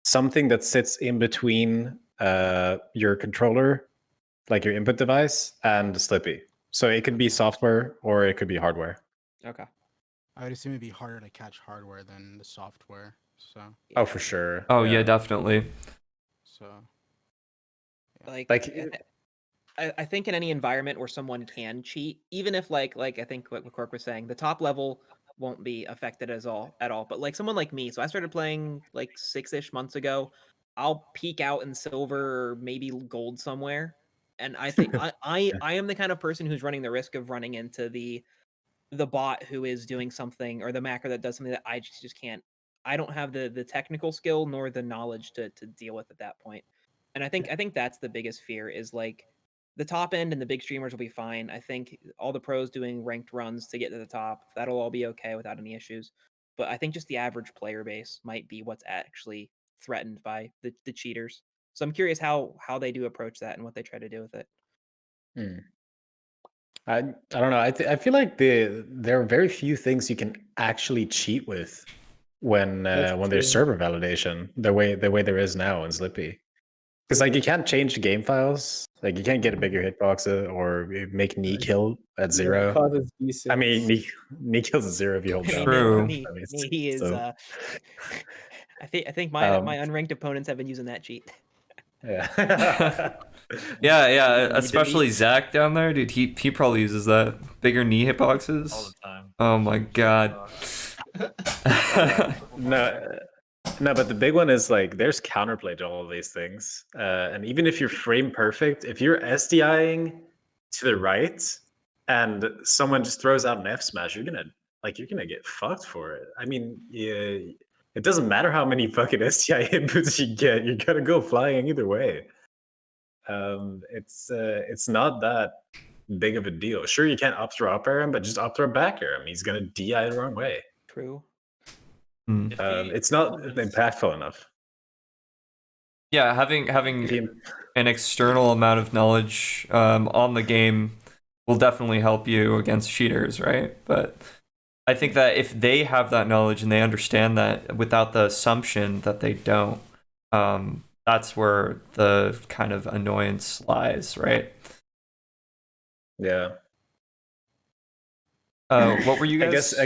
something that sits in between your controller, like your input device, and Slippy. So it could be software or it could be hardware. Okay. I would assume it'd be harder to catch hardware than the software. So Oh, for sure. Oh yeah, definitely. so Like Like- I think in any environment where someone can cheat, even if like I think what Cork was saying, the top level won't be affected at all. But like someone like me, so I started playing like 6-ish months ago. I'll peak out in silver or maybe gold somewhere. And I think I am the kind of person who's running the risk of running into the bot who is doing something or the macro that does something that I just can't. I don't have the technical skill nor the knowledge to deal with at that point. And I think that's the biggest fear is like the top end and the big streamers will be fine. I think all the pros doing ranked runs to get to the top, that'll all be okay without any issues. But I think just the average player base might be what's actually threatened by the cheaters. So I'm curious how they do approach that and what they try to do with it. I don't know. I feel like there are very few things you can actually cheat with when there's server validation the way there is now in Slippy. Because like you can't change game files, like you can't get a bigger hitbox or make knee kill at 0. Causes decent. I mean, knee kills at 0 if you hold down. True. He is. So, I think my unranked opponents have been using that cheat. yeah. Yeah, especially Zach down there, dude. He probably uses that bigger knee hitboxes All the time. Oh my god. No, but the big one is like there's counterplay to all of these things, and even if you're frame perfect, if you're SDIing to the right and someone just throws out an F smash, you're gonna get fucked for it. I mean, yeah, it doesn't matter how many fucking SDI inputs you get, you're gonna go flying either way. It's not that big of a deal. Sure, you can't up throw up air him, but just up throw back air him. He's gonna DI the wrong way. True. It's not impactful enough. Yeah, having an external amount of knowledge on the game will definitely help you against cheaters, right? But I think that if they have that knowledge and they understand that without the assumption that they don't, that's where the kind of annoyance lies, right? Yeah. What were you I guys? guess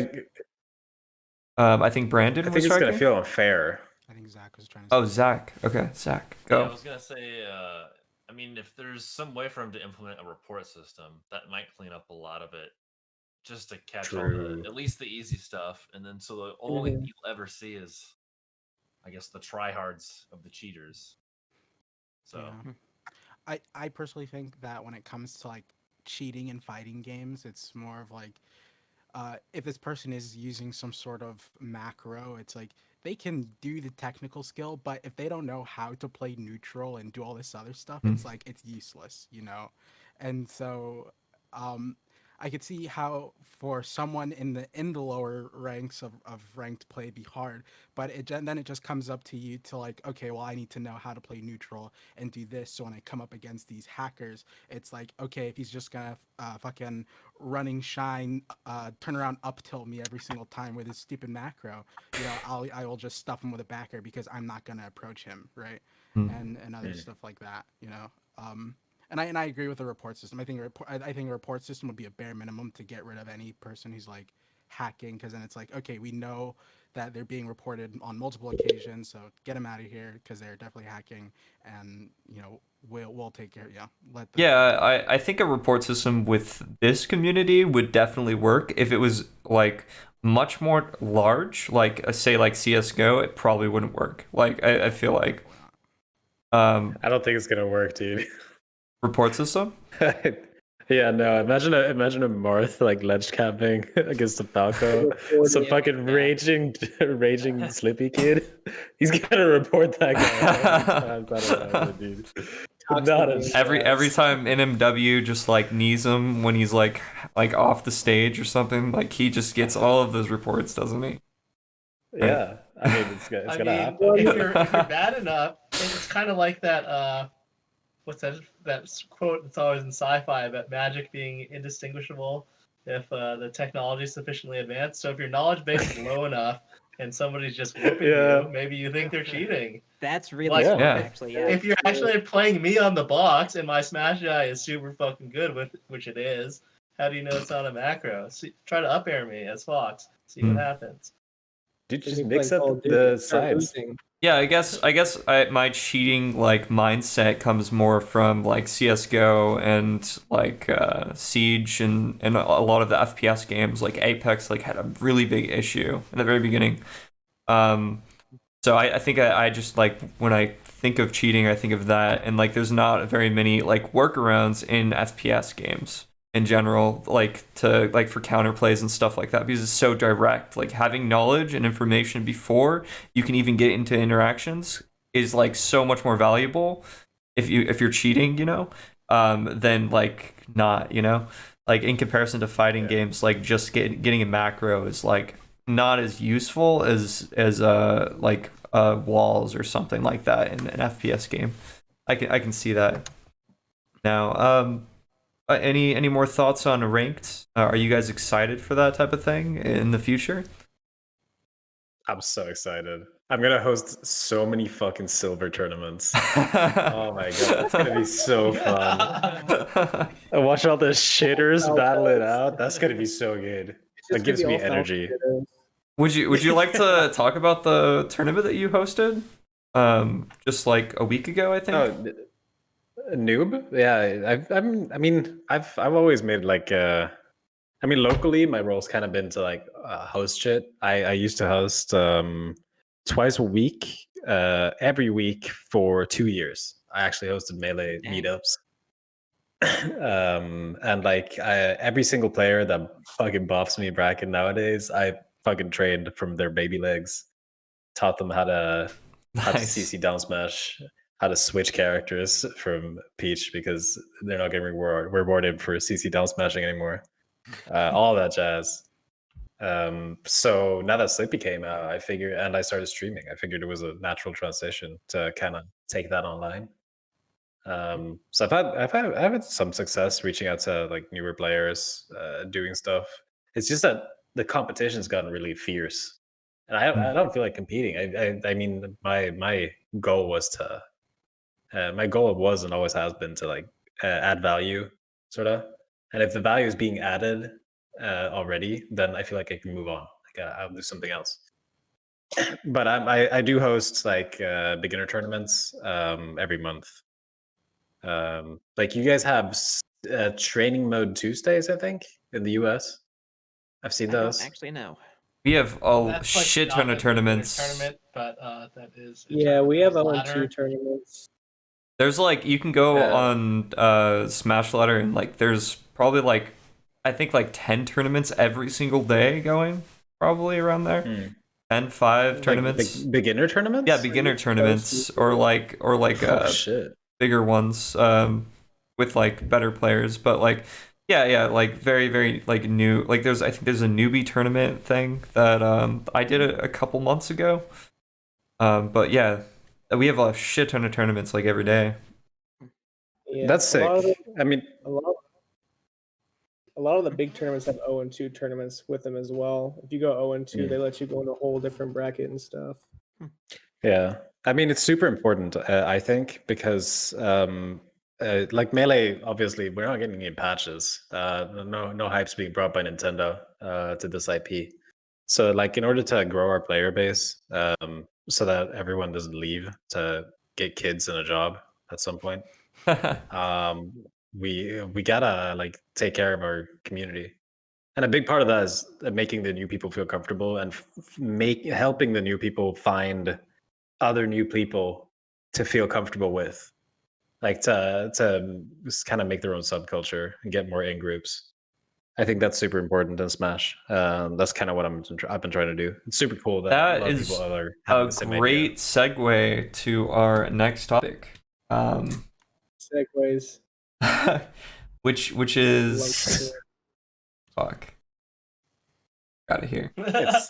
I think Brandon I was think it's gonna striking. feel unfair. I think Zach was trying to. Oh, Zach. Okay, Zach, Yeah, I go. was gonna say, I mean, if there's some way for him to implement a report system, that might clean up a lot of it, just to catch all True. at least the easy stuff, and then so the only thing you'll ever see is, I guess, the tryhards of the cheaters. So. Yeah. I personally think that when it comes to like cheating in fighting games, it's more of like if this person is using some sort of macro, it's like they can do the technical skill, but if they don't know how to play neutral and do all this other stuff, it's like it's useless, you know. And so I could see how for someone in the lower ranks of ranked play it'd be hard, but then it just comes up to you to like, okay, well I need to know how to play neutral and do this. So when I come up against these hackers, it's like, okay, if he's just gonna fucking running shine, turn around up tilt me every single time with his stupid macro, you know, I will just stuff him with a backer because I'm not gonna approach him, right? And other stuff like that, you know. And I agree with the report system. I think a report system would be a bare minimum to get rid of any person who's like hacking, because then it's like, okay, we know that they're being reported on multiple occasions, so get them out of here because they're definitely hacking, and you know we'll take care. Yeah, I think a report system with this community would definitely work. If it was like much more large, like say like CS:GO, it probably wouldn't work. Like I feel like I don't think it's gonna work, dude. report system. Yeah, no. Imagine a Marth like ledge camping against a Falco. Some fucking raging Slippy kid. He's gonna report that guy. Dude. Not a every time NMW just like knees him when he's like off the stage or something, like he just gets all of those reports, doesn't he? Yeah, I mean it's gonna happen. If you're bad enough, it's kind of like that. What's that quote that's always in sci-fi about magic being indistinguishable if the technology is sufficiently advanced. So if your knowledge base is low enough and somebody's just whooping you, maybe you think they're cheating. That's really smart, actually. Yeah. If you're actually playing me on the box and my smash die is super fucking good, which it is, how do you know it's not a macro? Try to up air me as Fox. See what happens. Dude, just mix up the sides. Yeah, I guess my cheating like mindset comes more from like CS:GO and like Siege and a lot of the FPS games. Like Apex like had a really big issue in the very beginning. So I think I just like when I think of cheating, I think of that, and like there's not very many like workarounds in FPS games in general, like to like for counterplays and stuff like that, because it's so direct. Like having knowledge and information before you can even get into interactions is like so much more valuable if you're cheating, you know, than like not, you know, like in comparison to fighting games, like just getting a macro is like not as useful as like walls or something like that in an FPS game. I can see that now. Any more thoughts on ranked? Are you guys excited for that type of thing in the future? I'm so excited. I'm gonna host so many fucking silver tournaments. Oh my god, it's gonna be so fun. And watch all the shitters battle it out. That's gonna be so good. That gives me energy. Would you like to talk about the tournament that you hosted? Just like a week ago, I think. Oh, noob? Yeah, I've always made like locally my role's kind of been to like host shit. I used to host twice a week, every week for 2 years. I actually hosted Melee meetups. And like every single player that fucking buffs me bracket nowadays, I fucking trained from their baby legs, taught them how to CC down smash, how to switch characters from Peach because they're not getting rewarded for CC down smashing anymore. All that jazz. So now that Sleepy came out, I figured, and I started streaming, I figured it was a natural transition to kind of take that online. So I've had some success reaching out to like newer players, doing stuff. It's just that the competition's gotten really fierce, and I don't feel like competing. I mean, my goal was to my goal was and always has been to like add value, sort of. And if the value is being added already, then I feel like I can move on. Like I'll do something else. But I do host like beginner tournaments every month. Like you guys have training mode Tuesdays, I think, in the US. I've seen I don't those. actually know. We have a That's like shit not ton of a tournaments. tournament, but that is. a Yeah, we have tournament ON2 ladder. tournaments. There's like you can go Yeah. on Smash Ladder and like there's probably like I think like 10 tournaments every single day going, probably around there. Hmm. 10, 5 Like tournaments. beginner tournaments? Yeah, beginner tournaments or like Oh shit. bigger ones with like better players, but like yeah, like very like new. Like I think there's a newbie tournament thing that I did a couple months ago. But yeah, we have a shit ton of tournaments like every day. Yeah, That's sick. I mean, a lot of the big tournaments have ON2 tournaments with them as well. If you go ON2, they let you go in a whole different bracket and stuff. yeah. I mean, it's super important, I think, because like Melee, obviously, we're not getting any patches. No hype's being brought by Nintendo to this IP. So, like, in order to grow our player base, so that everyone doesn't leave to get kids and a job at some point, we gotta like take care of our community. And a big part of that is making the new people feel comfortable and helping the new people find other new people to feel comfortable with, like to just kind of make their own subculture and get more in groups. I think that's super important in Smash. That's kind of what I've been trying to do. It's super cool that a That lot of is people are having a the same great idea. segue to our next topic, Segways. which Love is to fuck. Got it here. It's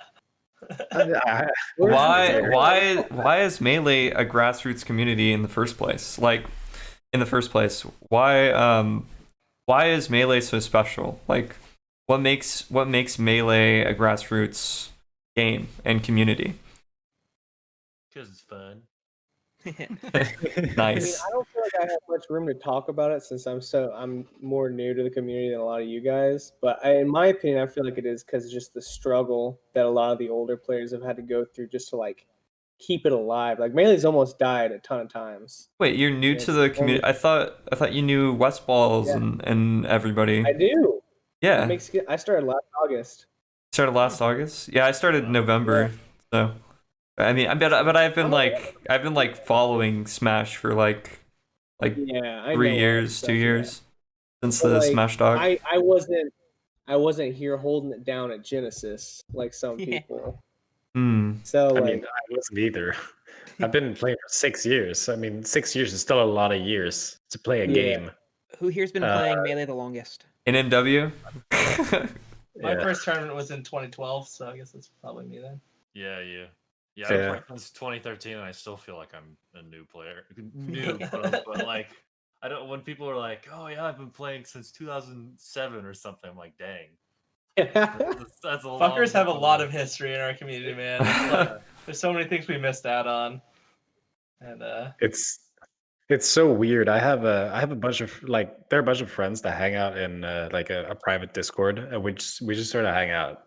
Why is Melee a grassroots community in the first place? Like in the first place, why is Melee so special? Like what makes Melee a grassroots game and community? Because it's fun. Nice. I don't feel like I have much room to talk about it since I'm more new to the community than a lot of you guys. But in my opinion, I feel like it is because just the struggle that a lot of the older players have had to go through just to like keep it alive. Like Melee's almost died a ton of times. Wait, you're new to the community. I thought you knew West Balls and everybody. I do. Yeah. I started last August. Started last August. Yeah, I started November. So I mean, but I've been like following Smash for like Yeah, I 3 know years, stuff, 2 yeah. years since But, the like, Smash Dog. I wasn't here holding it down at Genesis like some people. So I like, mean, I wasn't either. I've been playing for 6 years. I mean, 6 years is still a lot of years to play a game. Who here's been playing Melee the longest? NMW. My first tournament was in 2012, so I guess that's probably me then. Yeah. I've been playing since 2013, and I still feel like I'm a new player. But like, I don't. When people are like, "Oh yeah, I've been playing since 2007 or something," I'm like, "Dang, that's a long Fuckers have a time." lot of history in our community, man. It's like, there's so many things we missed out on, and It's so weird. I have a bunch of like there are a bunch of friends that hang out in like a private Discord, which we just sort of hang out.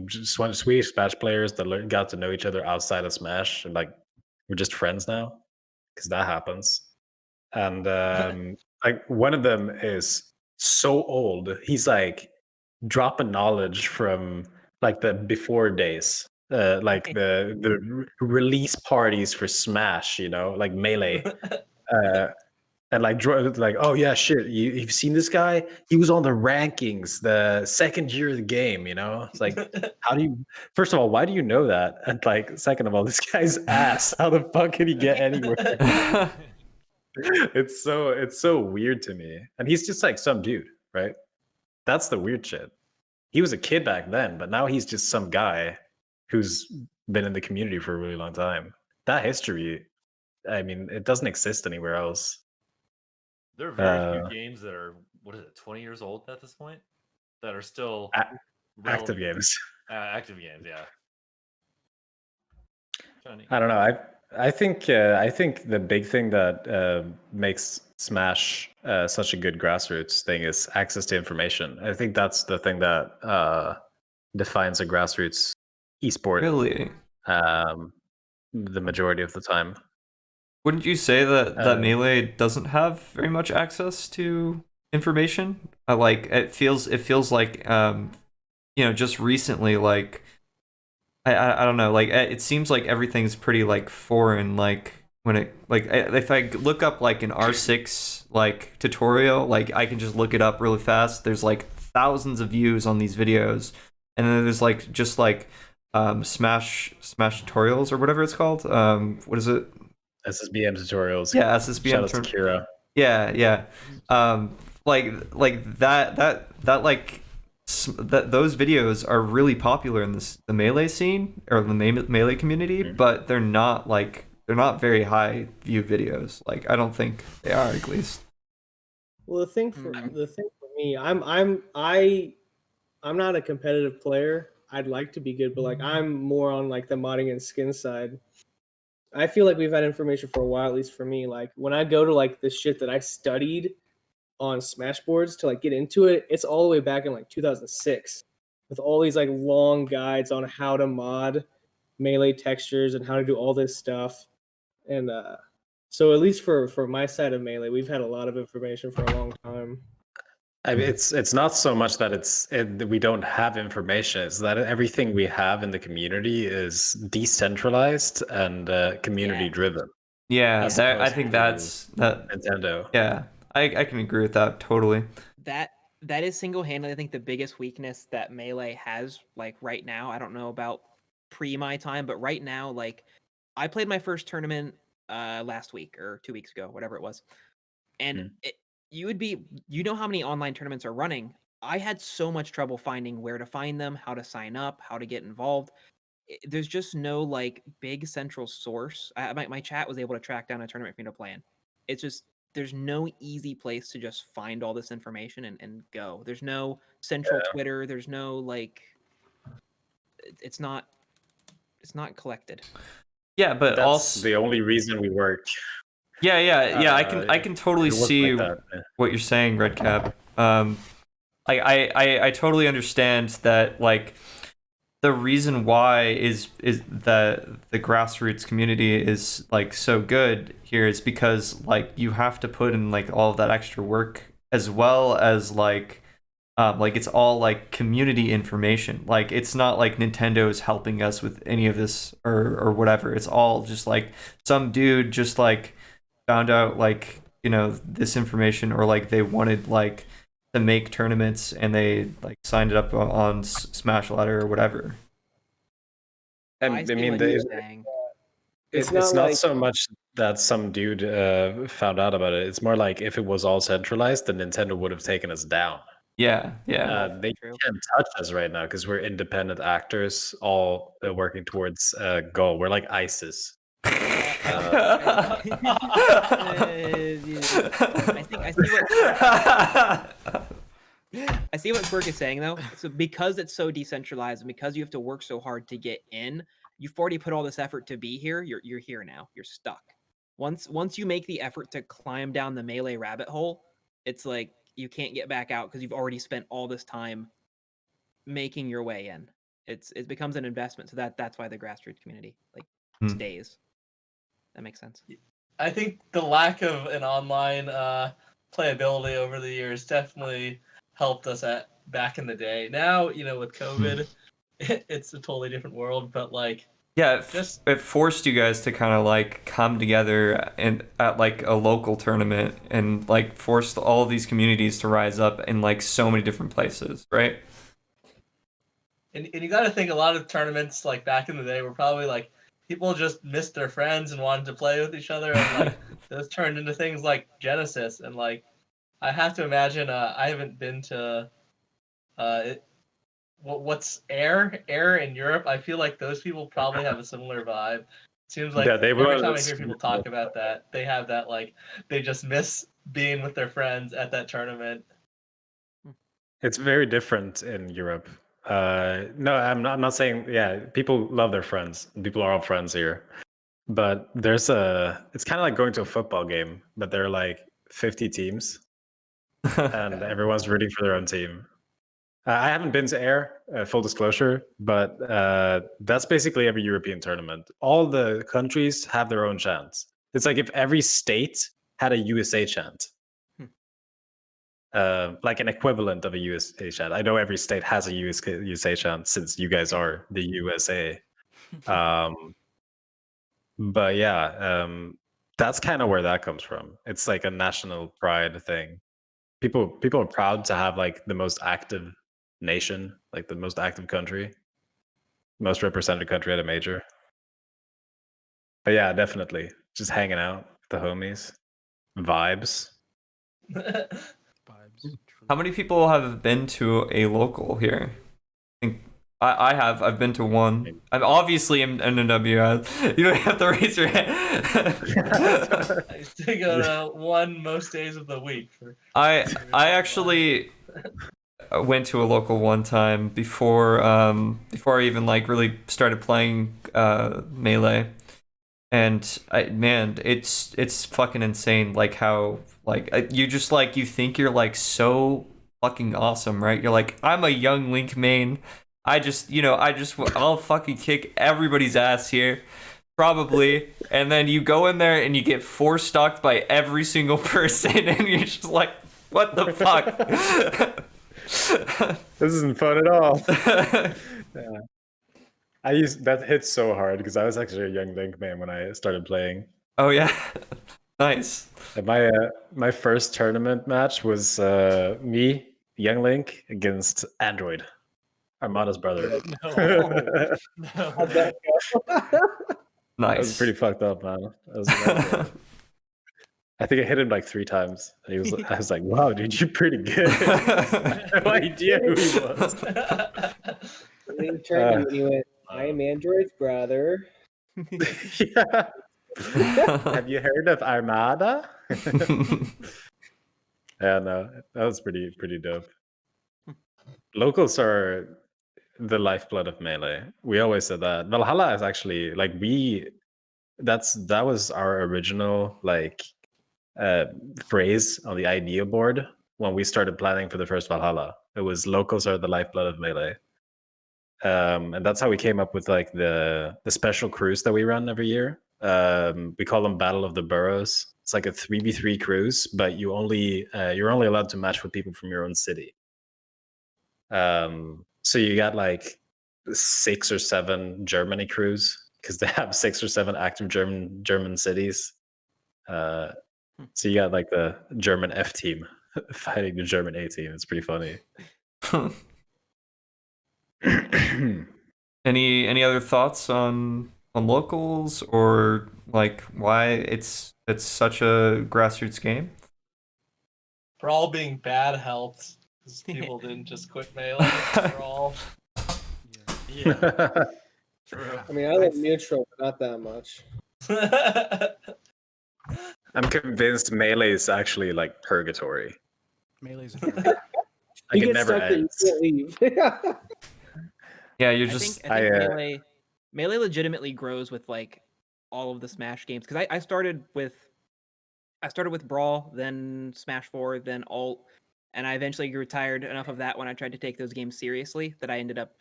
Just one Swedish Smash players that got to know each other outside of Smash, and like we're just friends now because that happens. And like one of them is so old. He's like dropping knowledge from like the before days, like the release parties for Smash. You know, like Melee. And like, oh yeah, shit, you've seen this guy? He was on the rankings the second year of the game. You know, it's like, how do you? First of all, why do you know that? And like, second of all, this guy's ass. How the fuck can he get anywhere? It's so weird to me. And he's just like some dude, right? That's the weird shit. He was a kid back then, but now he's just some guy who's been in the community for a really long time. That history, I mean, it doesn't exist anywhere else. There are very few games that are 20 years old at this point that are still Active games. Active games, yeah. I don't know. I think the big thing that makes Smash such a good grassroots thing is access to information. I think that's the thing that defines a grassroots esport. Really? The majority of the time. Wouldn't you say that Melee doesn't have very much access to information? Like it feels like just recently, like I don't know, like it seems like everything's pretty like foreign, like when it like if I look up like an R6 like tutorial, like I can just look it up really fast. There's like thousands of views on these videos, and then there's like just like Smash tutorials or whatever it's called. What is it? SSBM tutorials. Yeah, SSBM. Shout out to Kira. Yeah. Like that like that those videos are really popular in the Melee scene or the Melee community, but they're not very high view videos. Like I don't think they are, at least. Well, the thing for me, I'm not a competitive player. I'd like to be good, but like I'm more on like the modding and skin side. I feel like we've had information for a while, at least for me. Like when I go to like the shit that I studied on Smashboards to like get into it, it's all the way back in like 2006 with all these like long guides on how to mod Melee textures and how to do all this stuff. And so at least for my side of Melee, we've had a lot of information for a long time. I mean, it's not so much that we don't have information. It's that everything we have in the community is decentralized and community driven. Yeah, I think that's Nintendo. Yeah, I can agree with that totally. That is single-handedly, I think, the biggest weakness that Melee has, like, right now. I don't know about pre my time, but right now, like, I played my first tournament last week or 2 weeks ago, whatever it was. And you know how many online tournaments are running. I had so much trouble finding where to find them, how to sign up, how to get involved. There's just no, like, big central source. My chat was able to track down a tournament for me to play in. It's just there's no easy place to just find all this information and go. There's no central Twitter. There's no like. It's not collected. Yeah, but that's also the only reason we work. Yeah. I can totally see like what you're saying, Redcap. I totally understand that. Like, the reason why is that the grassroots community is like so good here is because like you have to put in like all of that extra work, as well as like it's all like community information. Like it's not like Nintendo is helping us with any of this or whatever. It's all just like some dude just like found out like this information, or like they wanted like to make tournaments and they like signed it up on Smash Ladder or whatever. I mean, it's not so much that some dude found out about it. It's more like if it was all centralized, then Nintendo would have taken us down. Yeah. They can't touch us right now because we're independent actors, all working towards a goal. We're like ISIS. I see what Quirk is saying though. So because it's so decentralized and because you have to work so hard to get in, you've already put all this effort to be here. You're here now. You're stuck. Once you make the effort to climb down the Melee rabbit hole, it's like you can't get back out because you've already spent all this time making your way in. It becomes an investment. So that's why the grassroots community like stays. That makes sense. I think the lack of an online playability over the years definitely helped us back in the day. Now, with COVID, it's a totally different world. But like, yeah, it forced you guys to kind of like come together and at like a local tournament and like forced all of these communities to rise up in like so many different places, right? And you got to think a lot of tournaments like back in the day were probably like people just missed their friends and wanted to play with each other, and like those turned into things like Genesis. And like, I have to imagine I haven't been to what's Air in Europe. I feel like those people probably have a similar vibe. It seems like every time I hear people talk about that, they have that like they just miss being with their friends at that tournament. It's very different in Europe. No, I'm not saying. Yeah, people love their friends. People are all friends here. But it's kind of like going to a football game, but there are like 50 teams, and everyone's rooting for their own team. I haven't been to Air, full disclosure, but that's basically every European tournament. All the countries have their own chants. It's like if every state had a USA chant, like an equivalent of a USA chant. I know every state has a USA chant since you guys are the USA. But yeah, that's kind of where that comes from. It's like a national pride thing. People are proud to have like the most active nation, like the most active country, most represented country at a major. But yeah, definitely just hanging out with the homies, vibes. Vibes. How many people have been to a local here? I think I have. I've been to one. I'm obviously in NMW. You don't have to raise your hand. I used to go to one most days of the week. I actually went to a local one time before I even like really started playing Melee, and it's fucking insane like how like you just like you think you're like so fucking awesome, right? You're like, I'm a young Link main. I'll fucking kick everybody's ass here, probably. And then you go in there and you get 4-stocked by every single person, and you're just like, what the fuck? This isn't fun at all. Yeah. That hits so hard because I was actually a young Link man when I started playing. Oh yeah, nice. And my first tournament match was me, young Link, against Android, Armada's brother. No. How'd that go? That was Nice. pretty fucked up, man. I think I hit him like 3 times. I was like, wow, dude, you're pretty good. I had no idea who he was. And then he turned to me and went, I'm Android's brother. Yeah. Have you heard of Armada? Yeah, no, that was pretty dope. Locals are the lifeblood of Melee. We always said that. Valhalla is actually like that was our original like phrase on the idea board when we started planning for the first Valhalla. It was locals are the lifeblood of Melee. And that's how we came up with like the special cruise that we run every year. We call them Battle of the Boroughs. It's like a 3v3 cruise, but you're only allowed to match with people from your own city. So you got like 6 or 7 Germany crews because they have 6 or 7 active German cities. So you got like the German F team fighting the German A team. It's pretty funny. Any other thoughts on locals or like why it's such a grassroots game? Brawl being bad helped because people didn't just quit Melee. They're all. Yeah. True. I mean, I like neutral, but not that much. I'm convinced Melee is actually like purgatory. Melee's a Like You it get never stuck there, you ends. can't leave. Yeah, you're I just think Melee legitimately grows with like all of the Smash games because I started with Brawl, then Smash 4, then Alt, and I eventually grew tired enough of that when I tried to take those games seriously that I ended up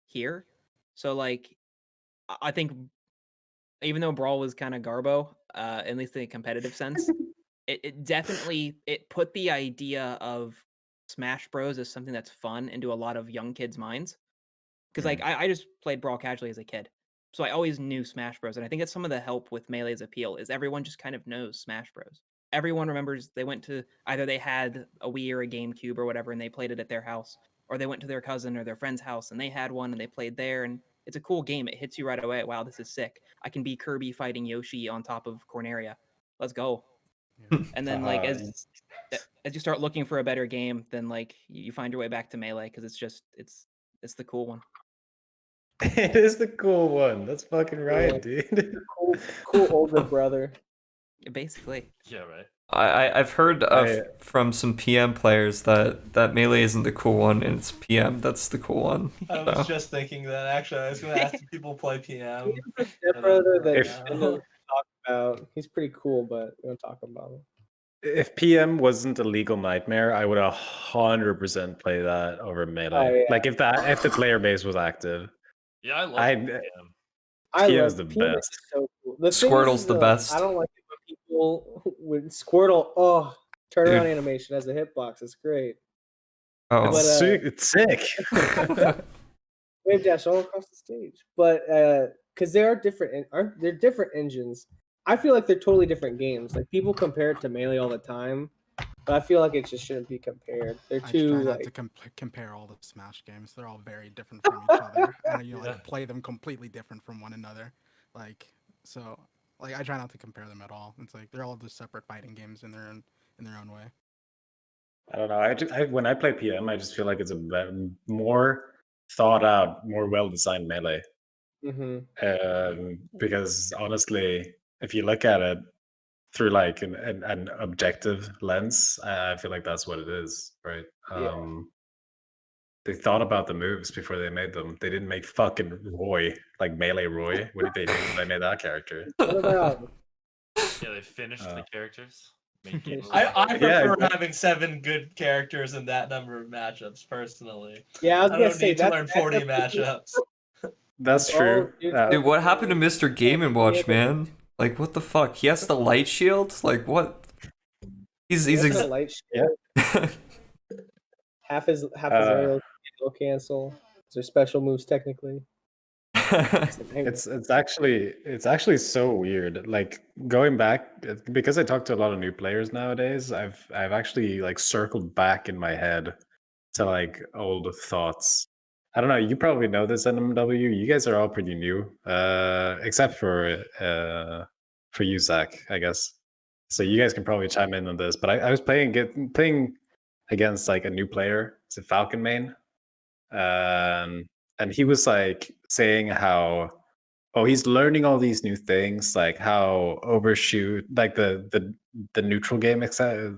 here. So like I think even though Brawl was kind of garbo, at least in a competitive sense, it definitely it put the idea of Smash Bros as something that's fun into a lot of young kids' minds. Because like I just played Brawl casually as a kid, so I always knew Smash Bros. And I think that's some of the help with Melee's appeal is everyone just kind of knows Smash Bros. Everyone remembers they went to either they had a Wii or a GameCube or whatever, and they played it at their house, or they went to their cousin or their friend's house and they had one and they played there. And it's a cool game. It hits you right away. Wow, this is sick. I can be Kirby fighting Yoshi on top of Corneria. Let's go. And then like as you start looking for a better game, then like you find your way back to Melee because it's the cool one. It is the cool one. That's fucking right, dude. cool older brother. Basically. Yeah, right. I've heard from some PM players that Melee isn't the cool one, and it's PM that's the cool one. I was just thinking that actually. I was going to ask if people play PM. Stepbrother that Right I don't talk about. He's pretty cool, but we don't talk about him. If PM wasn't a legal nightmare, I would 100% play that over Melee. Oh, yeah. Like if the player base was active. Yeah, I love PM. PM's the PM best. is so cool. The thing Squirtle's is, the best. I don't like it when people with Squirtle. Oh, turnaround animation as a hitbox. It's great. Oh, But, It's sick. Wave dash all across the stage. But because they are different, they're different engines. I feel like they're totally different games. Like people compare it to Melee all the time, but I feel like it just shouldn't be compared. They're too I try not like to compare all the Smash games. They're all very different from each other, and like play them completely different from one another. Like so, like I try not to compare them at all. It's like they're all just separate fighting games in their own way. I don't know. When I play PM, I just feel like it's a more thought out, more well designed Melee. Because honestly, if you look at it through like an objective lens, I feel like that's what it is, right? They thought about the moves before they made them. They didn't make fucking Roy, like Melee Roy. What did they do when they made that character? What about? Yeah, they finished the characters. I prefer having 7 good characters in that number of matchups, personally. Yeah, I was gonna don't say need to learn 40 matchups. That's true. dude, what happened to Mr. Game & Watch, man? Like, what the fuck? He has the light shield? Like, what? He's a light shield. half his aerial cancel. They're special moves technically. It's actually so weird. Like going back, because I talk to a lot of new players nowadays. I've actually like circled back in my head to like old thoughts. I don't know. You probably know this, NMW. You guys are all pretty new, except for you, Zach, I guess. So you guys can probably chime in on this. But I was playing against like a new player. It's a Falcon main, and he was like saying how he's learning all these new things, like how overshoot, like the neutral game,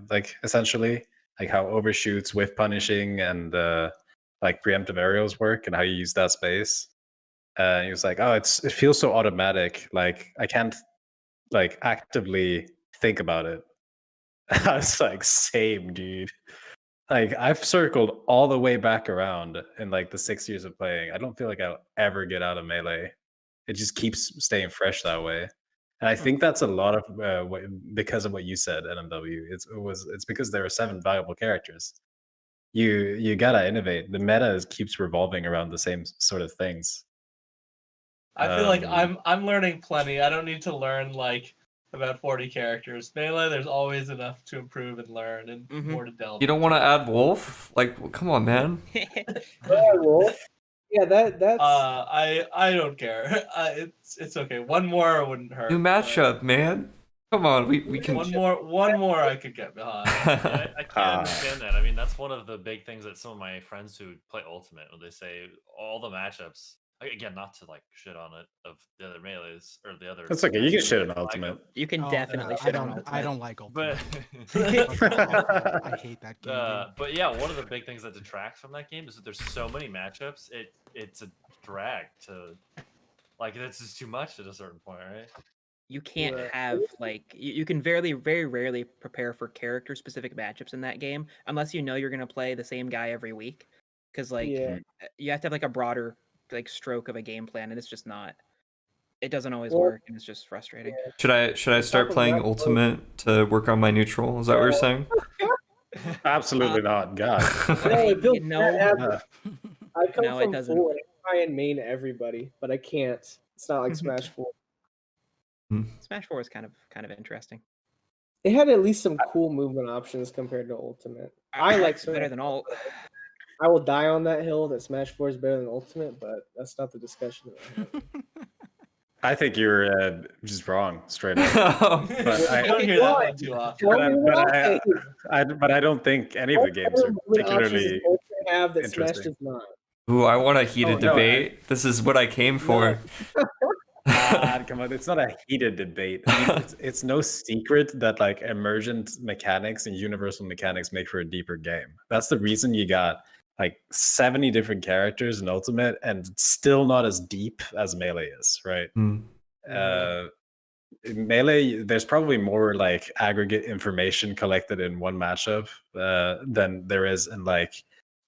like essentially, like how overshoots, whiff punishing, and like preemptive aerials work, and how you use that space. He was like, it feels so automatic, like I can't like actively think about it. I was like, same, dude. Like I've circled all the way back around in like the 6 years of playing. I don't feel like I'll ever get out of Melee. It just keeps staying fresh that way. And I think that's a lot of because of what you said, NMW. It's because there are 7 viable characters. You gotta innovate. The meta keeps revolving around the same sort of things. I feel like I'm learning plenty. I don't need to learn like about 40 characters. Melee, there's always enough to improve and learn and more to delve. You don't want to add Wolf? Like, come on, man. Wolf. Yeah, that's. I don't care. It's okay. One more wouldn't hurt. New matchup, man. Come on, we can. One more I could get behind. Yeah, I can't understand that. I mean, that's one of the big things that some of my friends who play Ultimate, when they say all the matchups. Again, not to like shit on it of the other Melees or the other. That's okay. You can shit on Ultimate. You can definitely shit on Ultimate. I don't like Ultimate. But I hate that game. but yeah, one of the big things that detracts from that game is that there's so many matchups. It's a drag to like it's just too much at a certain point, right? You can't have like you can very rarely prepare for character specific matchups in that game unless you know you're gonna play the same guy every week, because like you have to have like a broader like stroke of a game plan, and it's just not. It doesn't always work, and it's just frustrating. Should I start playing Ultimate to work on my neutral? Is that what you're saying? Absolutely not. God. No. I come No, it from doesn't. 4 and I try and main everybody, but I can't. It's not like Smash 4. Smash 4 is kind of interesting. It had at least some cool movement options compared to Ultimate. I like better than all. I will die on that hill that Smash 4 is better than Ultimate, but that's not the discussion. I think you're just wrong, straight up. But I don't hear that one too often. But I don't think any of the games are particularly have that Smash interesting. does not. Ooh, I want a heated debate. This is what I came for. God, come on! It's not a heated debate. I mean, it's no secret that like emergent mechanics and universal mechanics make for a deeper game. That's the reason you got like 70 different characters in Ultimate, and it's still not as deep as Melee is, right? In Melee, there's probably more like aggregate information collected in one matchup than there is in like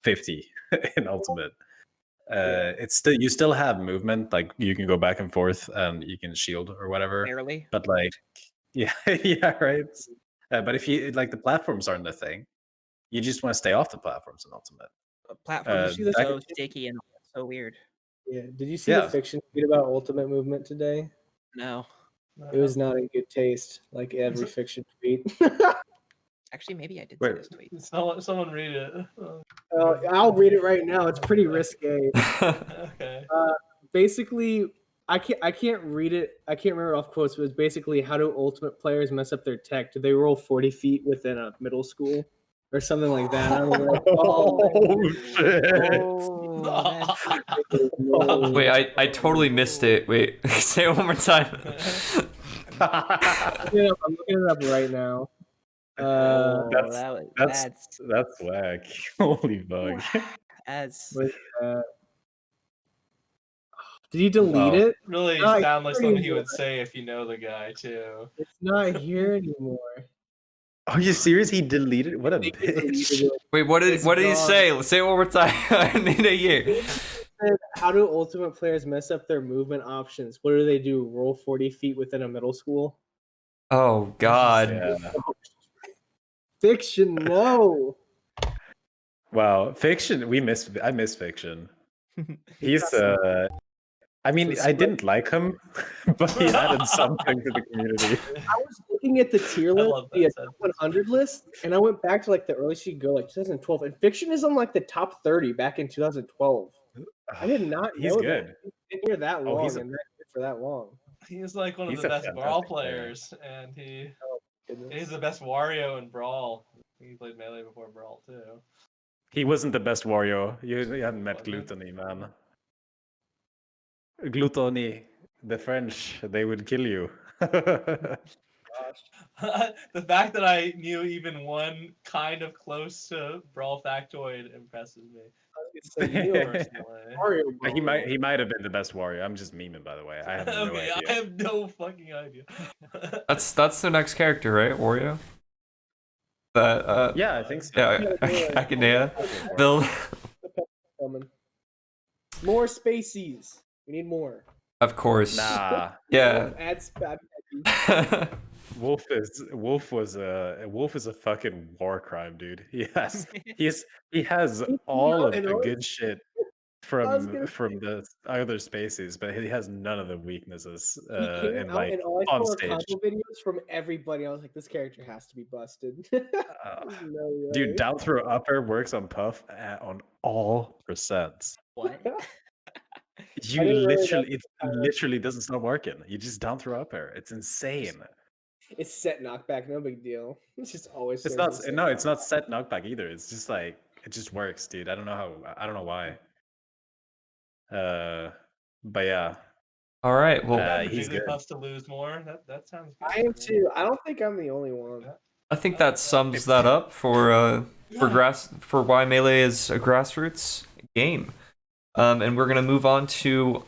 50 in Ultimate. It's still, you still have movement, like you can go back and forth and you can shield or whatever. Barely. But like, yeah, yeah, right. But if you like, the platforms aren't the thing. You just want to stay off the platforms in Ultimate. Platforms see the are so fiction? sticky and so weird. Yeah. Did you see the fiction tweet about Ultimate Movement today? No. It was not in good taste, like every fiction tweet. Actually, maybe I did see this tweet. Someone read it. I'll read it right now. It's pretty risque. Okay. Basically, I can't read it. I can't remember off quotes, but it's basically, how do Ultimate players mess up their tech? Do they roll 40 feet within a middle school or something like that? I was like, oh shit! Oh, Wait, I totally missed it. Wait, say it one more time. I'm looking it up right now. That's whack. Holy bug. Did he delete it? Really sound like something he would say if you know the guy too. It's not here anymore. Are you serious? He deleted it? What a bitch. Wait, what did he say? Let's say it one more time. I need a year. How do Ultimate players mess up their movement options? What do they do? Roll 40 feet within a middle school? Oh God. Yeah. Fiction, no. Wow, Fiction. I miss Fiction. He's I mean, I didn't like him, but he added something to the community. I was looking at the tier list, the 100 list, and I went back to like the earliest you go, like 2012, and Fiction is on like the top 30 back in 2012. I did not He's know good. that. He's been here that long he's and good for that long. He's like one of He's the a best Brawl fantastic player. players, and he's the best Wario in Brawl. He played Melee before Brawl too. He wasn't the best Wario. You hadn't met Gluttony, man. Gluttony, the French, they would kill you. The fact that I knew even one kind of close to Brawl factoid impresses me. He might have been the best Wario. I'm just memeing, by the way. I have no idea. I have no fucking idea. That's the next character, right? Wario. That yeah, I think so. Yeah, Academia build. More spacies. We need more. Of course. Nah. Yeah. Wolf is a fucking war crime, dude. He has all of the good shit from the other species, but he has none of the weaknesses. And like and all I on saw stage, were videos from everybody. I was like, this character has to be busted. No dude, down throw upper works on Puff on all percents. What? You literally doesn't stop working. You just down throw upper. It's insane. It's set knockback, no big deal. It's just always. It's not. No, it's not set knockback either. It's just like it just works, dude. I don't know why. But yeah. All right. Well, he's good. To lose more. That sounds good. I am too. I don't think I'm the only one. I think that sums that up for why Melee is a grassroots game. And we're gonna move on to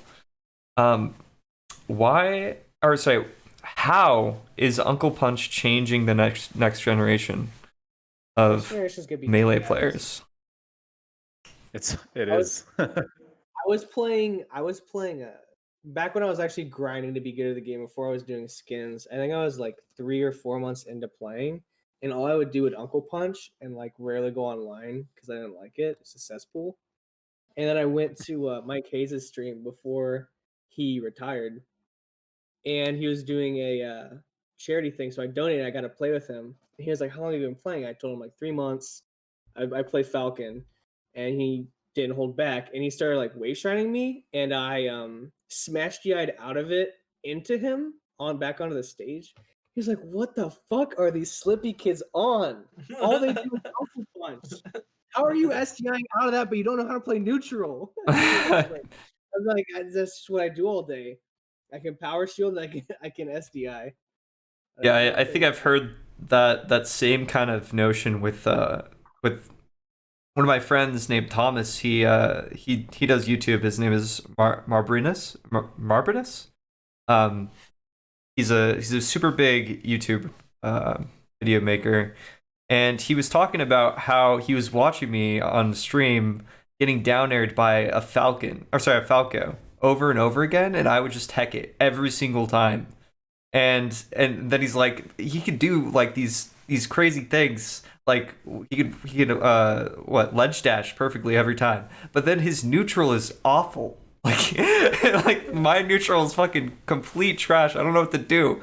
how is Uncle Punch changing the next generation of Melee players? It is. I was playing back when I was actually grinding to be good at the game before I was doing skins. I think I was like 3 or 4 months into playing, and all I would do with Uncle Punch and like rarely go online because I didn't like it. It's a cesspool. And then I went to Mike Hayes' stream before he retired, and he was doing a charity thing. So I donated. I got to play with him. And he was like, "How long have you been playing?" I told him like 3 months. I play Falcon, and he didn't hold back. And he started like wave shining me, and I smashed GI'd out of it into him back onto the stage. He's like, "What the fuck are these slippy kids on? All they do is Uncle Punch. How are you STIing out of that, but you don't know how to play neutral?" I was like, that's just what I do all day. I can power shield. And I can SDI. Yeah, I think I've heard that same kind of notion with one of my friends named Thomas. He does YouTube. His name is Marbrinus. Um, he's a super big YouTube video maker, and he was talking about how he was watching me on stream getting down aired by a Falco over and over again, and I would just heck it every single time. And then he's like, he could do like these crazy things, like he could ledge dash perfectly every time, but then his neutral is awful. Like like my neutral is fucking complete trash. I don't know what to do.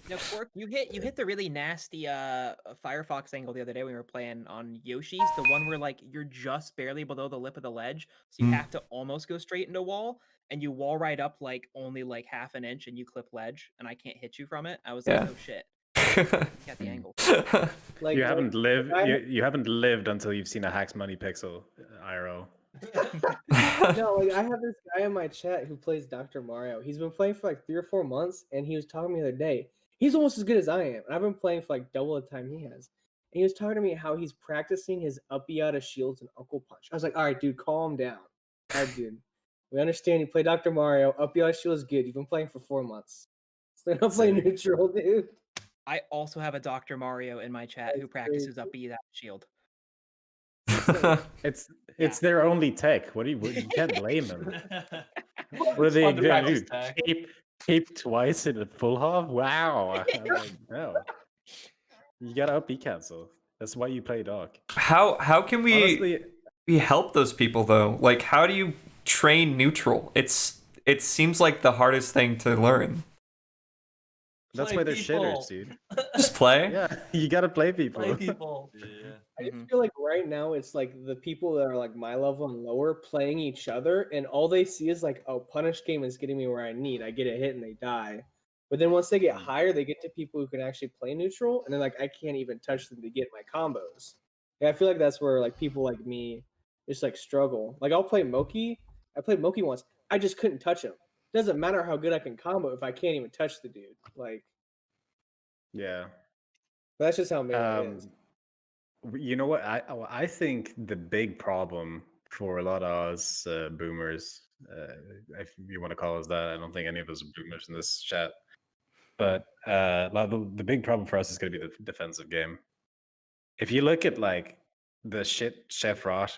No, Quark, you hit the really nasty Firefox angle the other day when we were playing on Yoshi's, the one where like you're just barely below the lip of the ledge, so you have to almost go straight into a wall, and you wall right up like only like half an inch, and you clip ledge, and I can't hit you from it. I was like, oh shit, got the angle. Like you haven't lived until you've seen a Hacks Money Pixel IRL. No, like I have this guy in my chat who plays Dr. Mario. He's been playing for like 3 or 4 months, and he was talking to me the other day. He's almost as good as I am, and I've been playing for like double the time he has. And he was talking to me how he's practicing his up out of shields and Uncle Punch. I was like, all right, dude, calm down. All right, dude. We understand you play Dr. Mario. Up out of shield is good. You've been playing for 4 months. So don't play neutral, dude. I also have a Dr. Mario in my chat who practices up B that shield. It's their only tech. You can't blame them. What are they gonna do? Tape twice in a full half? Wow. I'm like, no. You gotta up B cancel. That's why you play Doc. How can we honestly, we help those people though? Like, how do you train neutral? It seems like the hardest thing to learn. That's why they're shitters, dude. Just play? Yeah, you gotta play people. Play people. Yeah. I just feel like right now it's like the people that are like my level and lower playing each other, and all they see is like, oh, punish game is getting me where I need. I get a hit and they die. But then once they get higher, they get to people who can actually play neutral, and then like I can't even touch them to get my combos. Yeah, I feel like that's where like people like me just like struggle. Like I'll play Moki. I played Moki once. I just couldn't touch him. Doesn't matter how good I can combo if I can't even touch the dude. Like, yeah, that's just how Melee is. You know what? I think the big problem for a lot of us boomers, if you want to call us that, I don't think any of us are boomers in this chat. But the big problem for us is going to be the defensive game. If you look at like the shit Chef Rock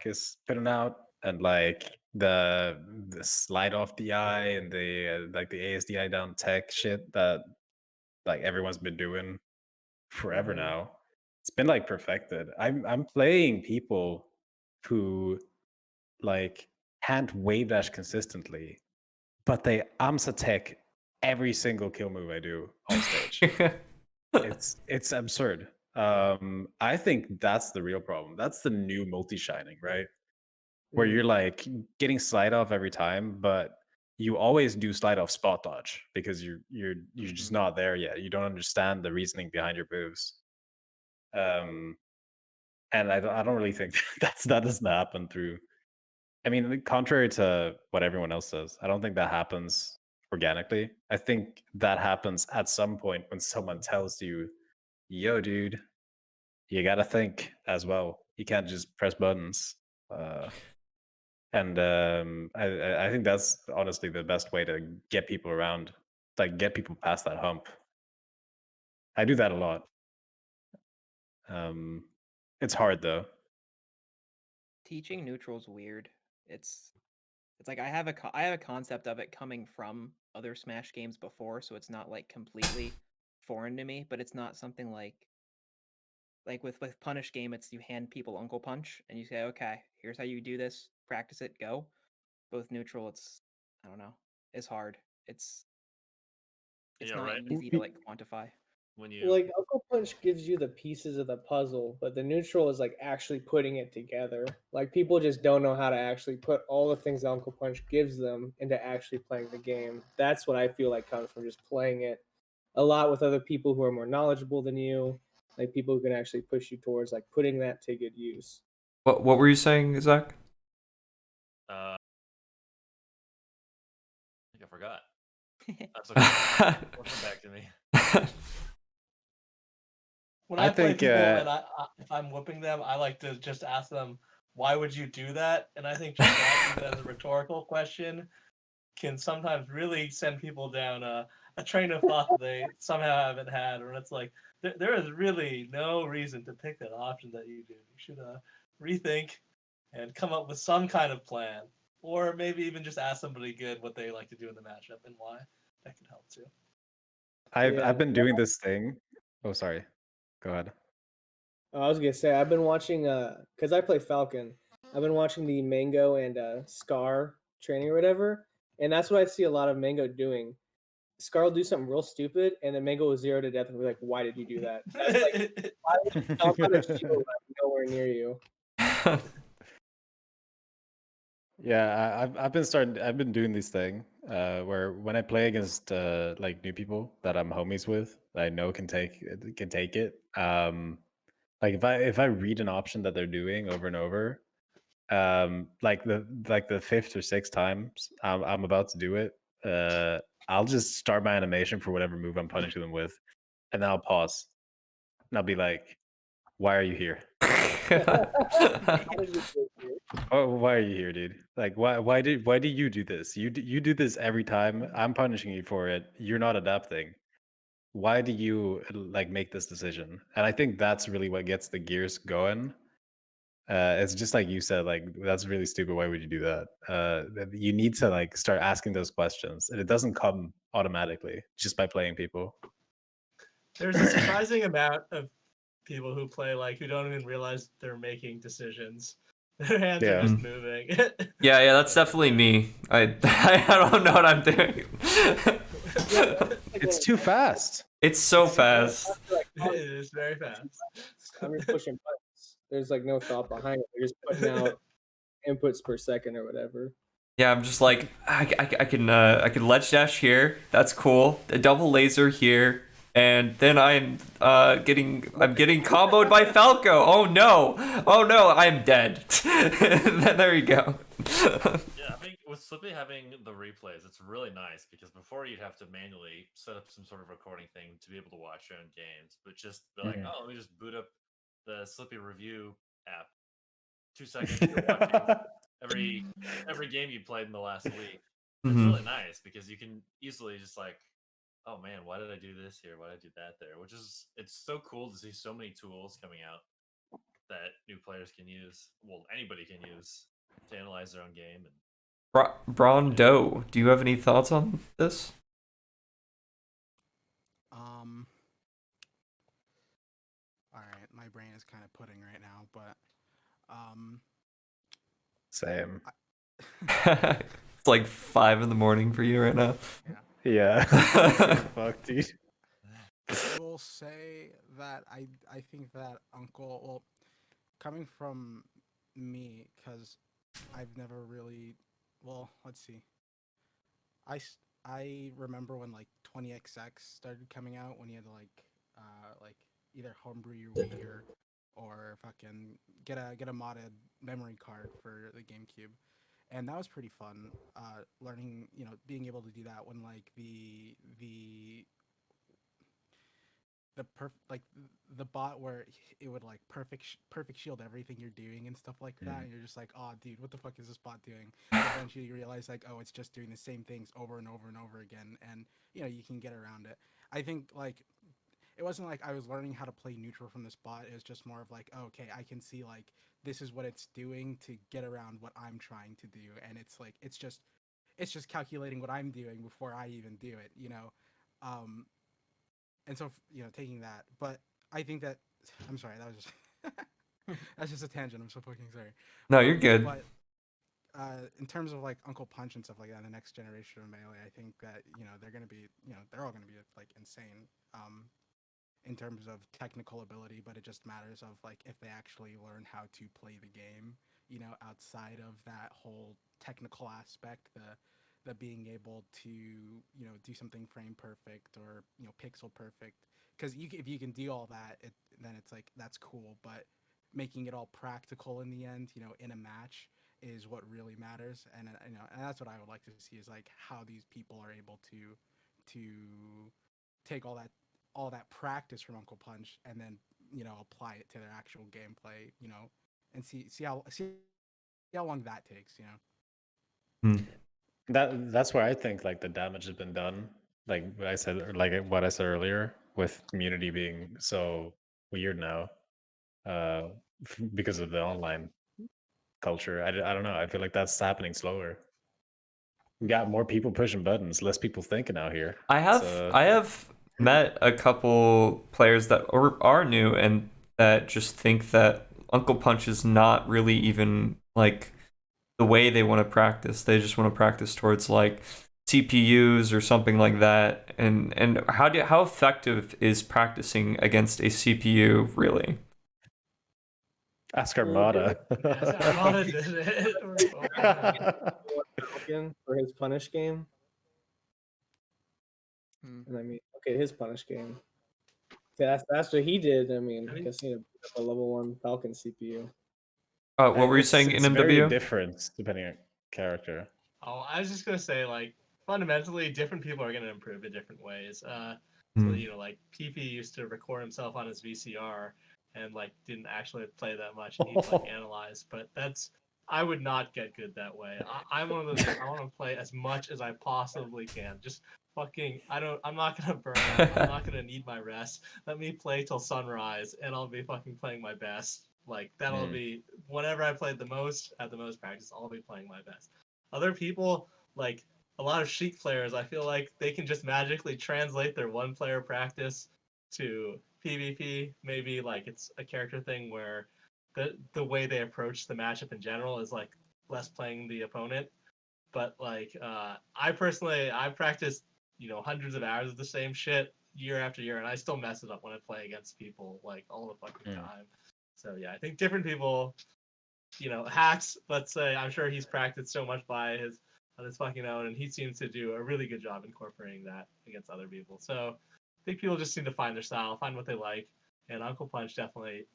is putting out, and like the slide off DI and the like the ASDI down tech shit that like everyone's been doing forever now, it's been like perfected. I'm playing people who like can't wave dash consistently, but they AMSA tech every single kill move I do on stage. It's absurd. I think that's the real problem. That's the new multi-shining, right? Where you're like getting slide off every time, but you always do slide off spot dodge because you're just not there yet. You don't understand the reasoning behind your moves. And I don't really think that doesn't happen through. I mean, contrary to what everyone else says, I don't think that happens organically. I think that happens at some point when someone tells you, "Yo, dude, you gotta think as well. You can't just press buttons." And I think that's honestly the best way to get people around, like get people past that hump. I do that a lot. It's hard though. Teaching neutral's weird. It's like I have a concept of it coming from other Smash games before, so it's not like completely foreign to me. But it's not something like with Punish game. It's you hand people Uncle Punch and you say, okay, here's how you do this. Practice it. Go. Both neutral. I don't know. It's hard. It's not easy to like quantify. Like Uncle Punch gives you the pieces of the puzzle, but the neutral is like actually putting it together. Like people just don't know how to actually put all the things that Uncle Punch gives them into actually playing the game. That's what I feel like comes from just playing it a lot with other people who are more knowledgeable than you, like people who can actually push you towards like putting that to good use. What were you saying, Zach? I think I forgot. That's okay. Don't come back to me. When I I play think, people and if I'm whooping them, I like to just ask them, "Why would you do that?" And I think just that, even as a rhetorical question, can sometimes really send people down a train of thought that they somehow haven't had, or it's like there is really no reason to pick that option that you do. You should rethink and come up with some kind of plan, or maybe even just ask somebody good what they like to do in the matchup and why. That could help too. I've been doing this thing. Oh, sorry. Go ahead. I was gonna say I've been watching because I play Falcon. I've been watching the Mango and Scar training or whatever, and that's what I see a lot of Mango doing. Scar will do something real stupid, and then Mango will 0 to death and be like, "Why did you do that?" That's like, why would you jump on a shield when I'm nowhere near you? Yeah, I've been doing this thing where when I play against like new people that I'm homies with, that I know can take it. Like if I read an option that they're doing over and over, like the fifth or sixth times I'm about to do it, I'll just start my animation for whatever move I'm punishing them with, and then I'll pause and I'll be like, "Why are you here? Oh, why are you here, dude? Like, why do you do this? You do this every time. I'm punishing you for it. You're not adapting. Why do you like make this decision?" And I think that's really what gets the gears going. It's just like you said, like that's really stupid. Why would you do that? You need to like start asking those questions, and it doesn't come automatically just by playing people. There's a surprising amount of people who play who don't even realize they're making decisions. Their hands are Yeah. just moving. Yeah, that's definitely me. I I don't know what I'm doing. It's too fast. It's so fast. It is very fast. I'm just pushing buttons. There's like no thought behind it. They're just putting out inputs per second or whatever. Yeah, I'm just like I can ledge dash here. That's cool. A double laser here, and then I'm getting comboed by Falco. Oh no! I'm dead. There you go. Yeah, I think with Slippy having the replays, it's really nice because before you'd have to manually set up some sort of recording thing to be able to watch your own games, but just be like, oh, let me just boot up the Slippy review app. 2 seconds, you're watching every game you played in the last week. It's really nice because you can easily just like, oh man, why did I do this here? Why did I do that there? It's so cool to see so many tools coming out that new players can use. Well, anybody can use to analyze their own game. And Braun Doe, do you have any thoughts on this? All right, my brain is kind of pudding right now, but Same. It's like 5 a.m. for you right now. Yeah. Fuck, dude. I will say that I think that Uncle, well, coming from me, because I've never really, well, let's see. I remember when like 20XX started coming out, when you had to like either homebrew your Wii or fucking get a modded memory card for the GameCube, and that was pretty fun. Learning, being able to do that when like the bot where it would like perfect shield everything you're doing and stuff like that, and you're just like, oh dude, what the fuck is this bot doing? And eventually you realize like, oh, it's just doing the same things over and over and over again, and you can get around it. I think like it wasn't like I was learning how to play neutral from this bot. It was just more of like, oh, okay, I can see like this is what it's doing to get around what I'm trying to do, and it's like it's just calculating what I'm doing before I even do it, and so taking that, but I think that I'm sorry, that was just that's just a tangent. I'm so fucking sorry. No, you're good. But in terms of like Uncle Punch and stuff like that, the next generation of Melee, I think that they're gonna be they're all gonna be like insane in terms of technical ability, but it just matters of like if they actually learn how to play the game, outside of that whole technical aspect, the being able to do something frame perfect or pixel perfect, because if you can do all that, then it's like that's cool, but making it all practical in the end, in a match, is what really matters. And and that's what I would like to see, is like how these people are able to to take all that practice from Uncle Punch and then apply it to their actual gameplay, and see how long that takes, That's where I think like the damage has been done. Like what I said, earlier, with community being so weird now, because of the online culture. I don't know. I feel like that's happening slower. We got more people pushing buttons, less people thinking out here. I have met a couple players that are new and that just think that Uncle Punch is not really even like the way they want to practice. They just want to practice towards like CPUs or something like that. And how effective is practicing against a CPU really? Ask Armada. Armada did it. Falcon for his punish game. And I mean, okay, his punish game. That's what he did. I mean, I guess he had a level 1 Falcon CPU. What were you saying, it's NMW? very different depending on character. Oh, I was just gonna say, like, fundamentally, different people are gonna improve in different ways. So like PP used to record himself on his VCR and like didn't actually play that much. And he'd like analyze, but I would not get good that way. I'm one of those. I want to play as much as I possibly can. Just fucking. I'm not gonna burn out. I'm not gonna need my rest. Let me play till sunrise, and I'll be fucking playing my best. Like that'll be whenever I played the most at the most practice. I'll be playing my best. Other people, like a lot of Sheik players, I feel like they can just magically translate their one-player practice to PvP. Maybe like it's a character thing where the way they approach the matchup in general is like less playing the opponent. But like I practiced hundreds of hours of the same shit year after year, and I still mess it up when I play against people like all the fucking time. So yeah, I think different people, Hacks, let's say, I'm sure he's practiced so much on his fucking own, and he seems to do a really good job incorporating that against other people. So I think people just need to find their style, find what they like, and Uncle Punch definitely,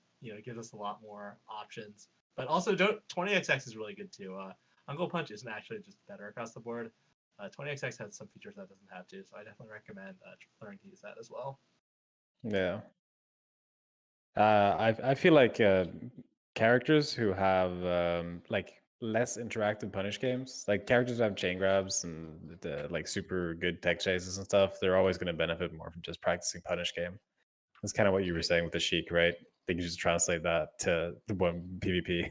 gives us a lot more options. But also, 20XX is really good too. Uncle Punch isn't actually just better across the board. 20XX has some features that doesn't have to, so I definitely recommend learning to use that as well. Yeah. I feel like characters who have like less interactive punish games, like characters who have chain grabs and like super good tech chases and stuff, they're always going to benefit more from just practicing punish game. That's kind of what you were saying with the Sheik, right? They can just translate that to the one PvP.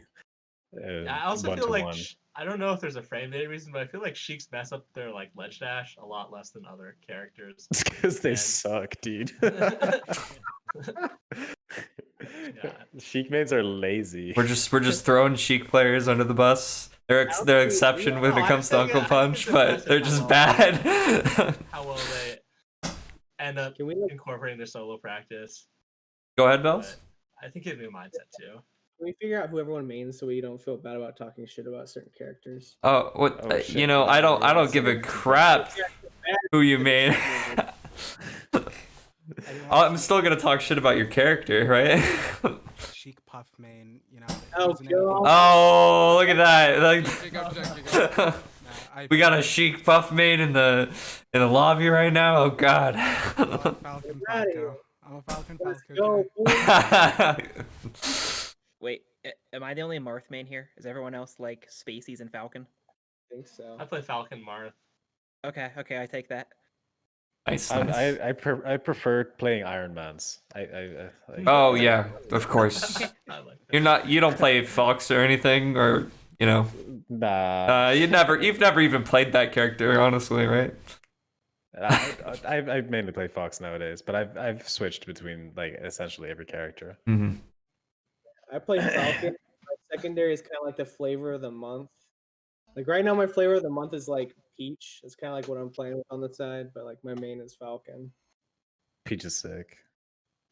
I also feel like I don't know if there's a frame rate reason, but I feel like Sheiks mess up their like ledge dash a lot less than other characters. It's because they suck, dude. Sheik mates are lazy. We're just throwing Sheik players under the bus. They're exception when it comes to Uncle Punch, but they're just bad. How well they end up incorporating their solo practice. Go ahead, Bells. I think it'd be a mindset too. Can we figure out who everyone mains so we don't feel bad about talking shit about certain characters? Oh, I don't give a crap who you main. I'm still gonna talk shit about your character, right? Sheik Puff main, Oh, look at that! Like, we got a Sheik Puff main in the lobby right now. Oh God. I'm a Falcon. Wait, am I the only Marth main here? Is everyone else like Spaceys and Falcon? I think so. I play Falcon Marth. Okay, I take that. Nice. I prefer playing Ironmans. Oh yeah, of course. You don't play Fox or anything, or Nah. you've never even played that character, honestly, right? I mainly play Fox nowadays, but I've switched between like essentially every character. Mm-hmm. I play Falcon. My secondary is kind of like the flavor of the month. Like right now, my flavor of the month is like Peach. It's kind of like what I'm playing with on the side, but like my main is Falcon. Peach is sick.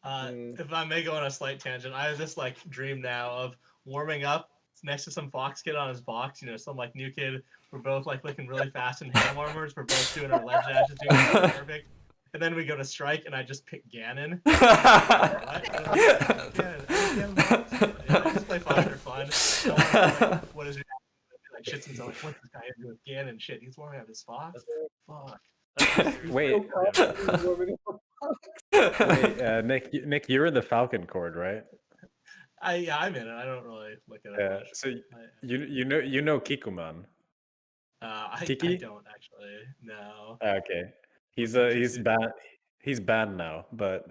If I may go on a slight tangent, I have this like dream now of warming up next to some Fox kid on his box. Some like new kid. We're both like looking really fast in hand warmers. We're both doing our ledge dashes, doing it perfect. And then we go to strike, and I just pick Ganon. I just play Fox for fun. What is your like shits himself? What's this guy doing with Ganon? Shit, he's warming up his Fox. Fuck. Wait. Wait, Nick, you're in the Falcon Cord, right? I'm in it. I don't really look at it Yeah. much. So you know Kikuman. I Kiki? don't actually. No. Okay. He's What's up, he's Kiki? banned. He's banned now, but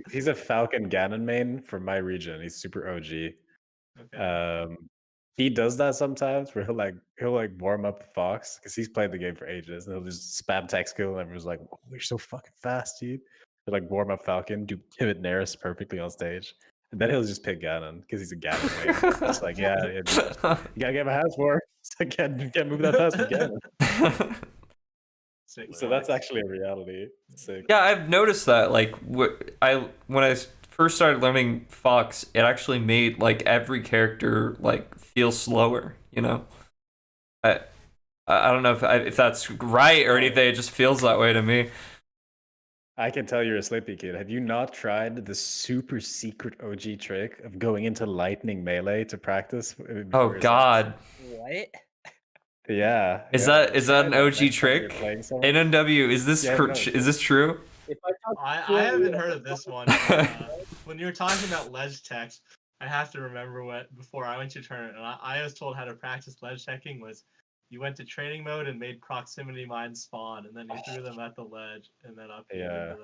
he's a Falcon Ganon main from my region. He's super OG. Okay. He does that sometimes where he'll warm up Fox because he's played the game for ages and he'll just spam text kill and everyone's like, oh, you're so fucking fast, dude. He'll warm up Falcon, do pivot Naris perfectly on stage. And then he'll just pick Ganon because he's a Ganon main. It's like, yeah, dude, you gotta get my hands for it. I can't move that fast with Ganon. Sick So flex. that's actually a reality. Sick. Yeah, I've noticed that. Like, when I first started learning Fox, it actually made every character feel slower. You know, I I don't know if that's right or anything. It just feels that way to me. I can tell you're a sleepy kid. Have you not tried the super secret OG trick of going into lightning melee to practice? Oh Before your sets? God, What? Yeah. is yeah, that try an that OG next time you're trick? playing someone. NMW, is this Yeah, no, is this true? If I talk I haven't heard of this one. But, when you were talking about ledge techs, I have to remember what before I went to tournament, and I was told how to practice ledge teching was you went to training mode and made proximity mines spawn, and then you threw them at the ledge and then up into them.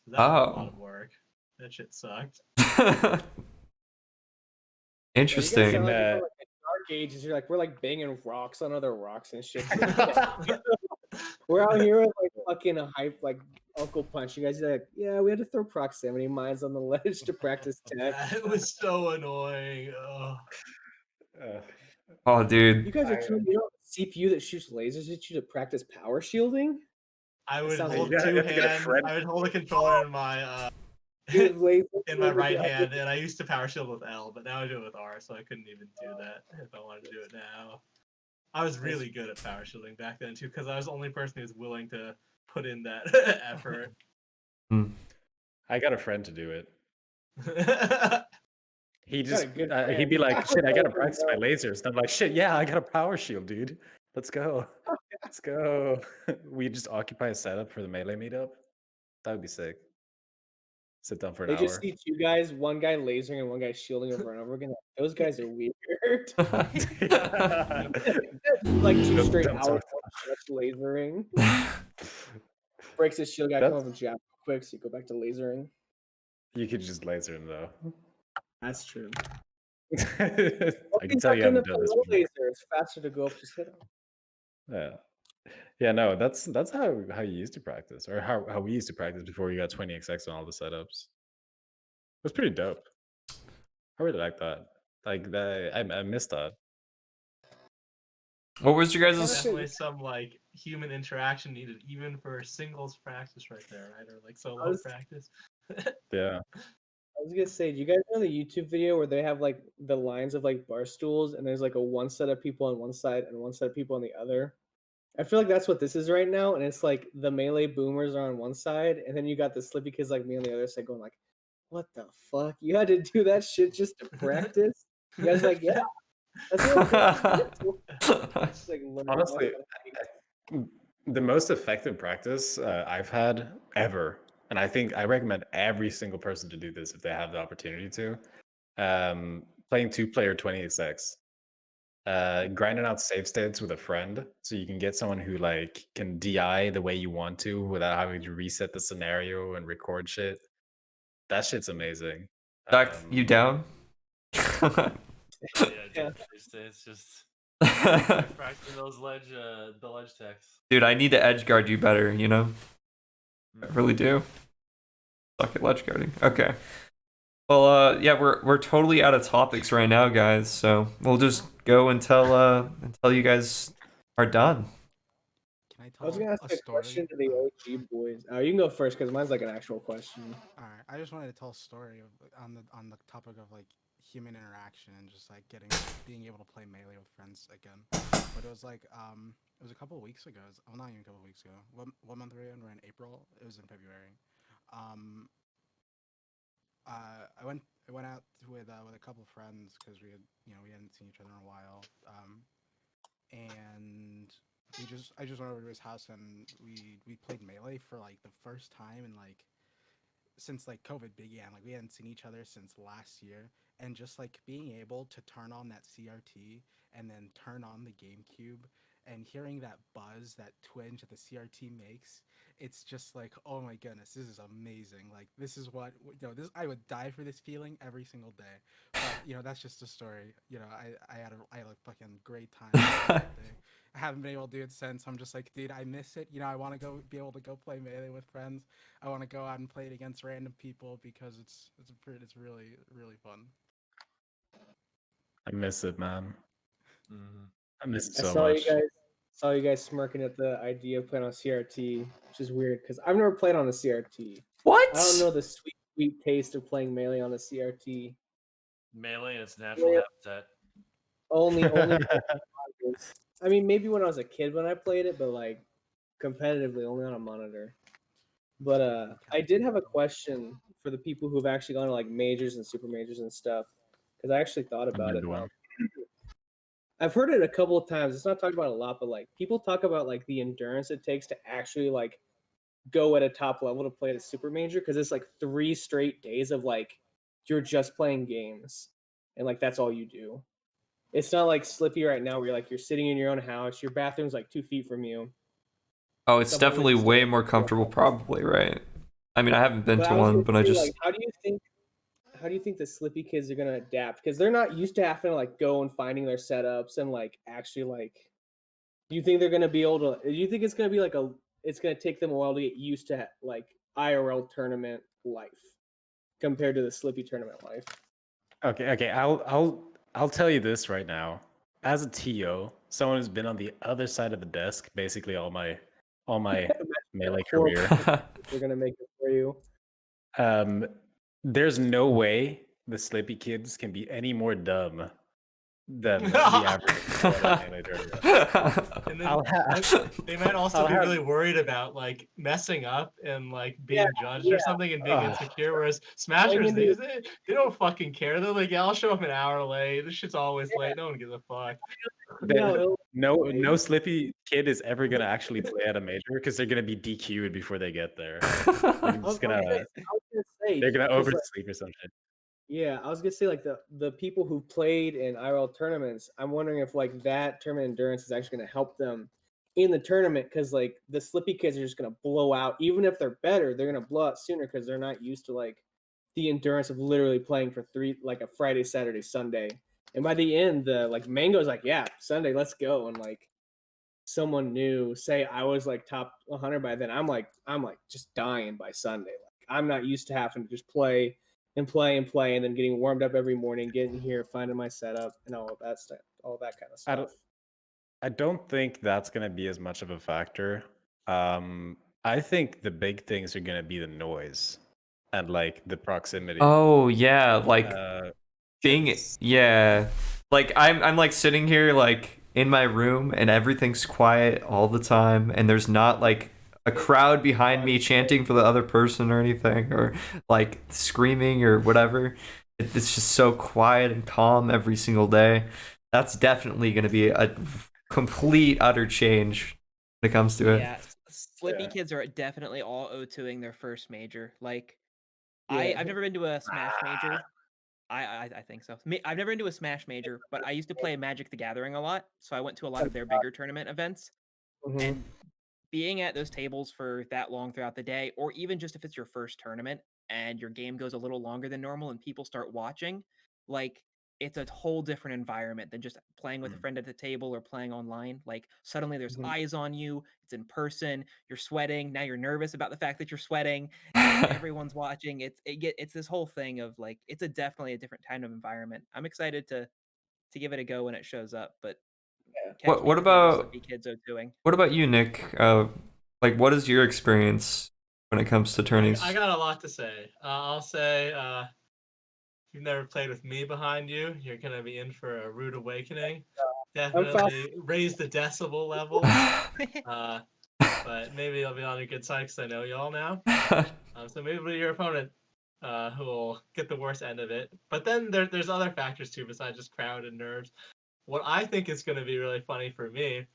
So that was a lot of work. That shit sucked. Interesting. Yeah, you guys sound like you're from, like, the dark ages. You're like, we're banging rocks on other rocks and shit. We're out here with fucking a hype Uncle Punch. You guys are like, yeah, we had to throw proximity mines on the ledge to practice tech. It was so annoying. Oh, dude. You guys are telling me you don't have a CPU that shoots lasers at you to practice power shielding? I would sounds hold like- two hands. I would hold a controller in my in my right hand, and I used to power shield with L, but now I do it with R, so I couldn't even do that if I wanted to do it now. I was really good at power shielding back then too, because I was the only person who was willing to put in that effort. I got a friend to do it. He Got just a good he'd be friend. like, shit, I gotta practice my lasers. And I'm like, shit, yeah, I got a power shield, dude. Let's go. Let's go. We just occupy a setup for the melee meetup. That would be sick. Sit down for an They hour. just see two guys, one guy lasering and one guy shielding over and over again. Those guys are weird. Like 2 straight Don't hours talk of just lasering. Breaks his shield, guy come up and jab real quick, so you go back to lasering. You could just laser him though. That's true. I can tell you haven't done this before. Laser. It's faster to go up, just hit him. Yeah. Yeah, no, that's how you used to practice, or how we used to practice before we got 20xx on all the setups. It was pretty dope. I really like that. Like that, I missed that. What was your guys' Definitely some human interaction needed, even for singles practice right there, right? Or solo practice. Yeah. I was gonna say, do you guys know the YouTube video where they have the lines of bar stools and there's a one set of people on one side and one set of people on the other? I feel like that's what this is right now, and it's the melee boomers are on one side, and then you got the slippy kids like me on the other side going what the fuck? You had to do that shit just to practice? You guys yeah. That's Honestly, the most effective practice I've had ever, and I think I recommend every single person to do this if they have the opportunity to, playing 2-player 20xx. Grinding out save states with a friend so you can get someone who can DI the way you want to without having to reset the scenario and record shit. That shit's amazing. Zach, you down? Yeah, it's just practicing those the ledge techs. Dude, I need to edge guard you better, you know? I really do. Suck at ledge guarding. Okay. Well, yeah, we're totally out of topics right now, guys. So we'll just go until you guys are done. Can I I was tell gonna ask a a story? question to the OG boys. You can go first because mine's an actual question. All right, I just wanted to tell a story on the topic of human interaction and just being able to play melee with friends again. But it was it was a couple of weeks ago. Well, not even a couple of weeks ago. What month were we in? We're in April. It was in February. I went out with a couple of friends because we hadn't seen each other in a while. And I just went over to his house and we played Melee for like the first time in like since like COVID began. Like we hadn't seen each other since last year, and just like being able to turn on that CRT and then turn on the GameCube and hearing that buzz, that twinge that the CRT makes, it's just like, oh my goodness, this is amazing. Like this is what this I would die for this feeling every single day. But that's just a story. I had a fucking great time that day. I haven't been able to do it since. I'm just like, dude, I miss it. I want to be able to go play Melee with friends. I want to go out and play it against random people because it's really really fun. I miss it, man. Mm-hmm. I miss it I so saw much. you guys smirking at the idea of playing on CRT, which is weird because I've never played on a CRT. What? I don't know the sweet taste of playing Melee on a CRT. Melee in its natural Yeah. habitat. Only. I mean, maybe when I was a kid when I played it, but like competitively only on a monitor. But I did have a question for the people who've actually gone to like majors and super majors and stuff, because I actually thought I've about been it. to one. I've heard it a couple of times. It's not talked about a lot, but like people talk about like the endurance it takes to actually like go at a top level to play at a super major, because it's like 3 straight days of like you're just playing games and like that's all you do. It's not like Slippy right now where you're sitting in your own house, your bathroom's like 2 feet from you. Oh, it's Someone definitely with still way more comfortable, probably, right? I mean, I haven't been But to I was one, gonna but I say, like, just how do you think the Slippy kids are gonna adapt? Because they're not used to having to like go and finding their setups and like actually like. Do you think they're gonna be able to? Do you think it's gonna be like it's gonna take them a while to get used to like IRL tournament life compared to the Slippy tournament life? Okay. I'll tell you this right now. As a TO, someone who's been on the other side of the desk basically all my Melee Horrible. career. They're gonna make it for you. There's no way the Slippy kids can be any more dumb than the average Melee tournament. And then I'll have, they might also I'll be have, really worried about like messing up and like being judged yeah. or something and being Ugh. insecure. Whereas Smashers, Going into- they don't fucking care. They're like, yeah, I'll show up an hour late. This shit's always late. No one gives a fuck. no Slippy kid is ever gonna actually play at a major because they're gonna be DQ'd before they get there. They're just gonna they're gonna 'cause, like, oversleep or some shit. yeah, I was gonna say like the people who played in IRL tournaments. I'm wondering if like that tournament endurance is actually gonna help them in the tournament, because like the Slippy kids are just gonna blow out. Even if they're better, they're gonna blow out sooner because they're not used to like the endurance of literally playing for 3 like a Friday, Saturday, Sunday. And by the end, the like Mang0s like, yeah, Sunday, let's go. And like someone new, say I was like top 100 by then, I'm like just dying by Sunday. Like I'm not used to having to just play and play and play and then getting warmed up every morning, getting here, finding my setup and all of that stuff, all that kind of stuff. I don't think that's gonna be as much of a factor. I think the big things are gonna be the noise and like the proximity. Oh yeah, like being 'cause- like I'm like sitting here like in my room and everything's quiet all the time and there's not like a crowd behind me chanting for the other person or anything or like screaming or whatever. It's just so quiet and calm every single day. That's definitely going to be a complete utter change when it comes to it. Yeah, Slippy kids are definitely all O2ing their first major. Like, I've never been to a Smash major. I think so. I've never been to a Smash major, but I used to play Magic the Gathering a lot, so I went to a lot of their bigger tournament events. Mhm. And being at those tables for that long throughout the day, or even just if it's your first tournament and your game goes a little longer than normal and people start watching, like it's a whole different environment than just playing with a friend at the table or playing online. Like suddenly there's eyes on you, it's in person, you're sweating, now you're nervous about the fact that you're sweating, and everyone's watching. It's this whole thing of like it's definitely a different kind of environment. I'm excited to give it a go when it shows up, but catch me What with the other about Slippy kids doing. what about you, Nick? Like what is your experience when it comes to tourneys? I got a lot to say. I'll say if you've never played with me behind you, you're gonna be in for a rude awakening. Definitely raise the decibel level. But maybe I'll be on your good side because I know y'all now. So maybe your opponent who will get the worst end of it. But then there's other factors too besides just crowd and nerves. What I think is going to be really funny for me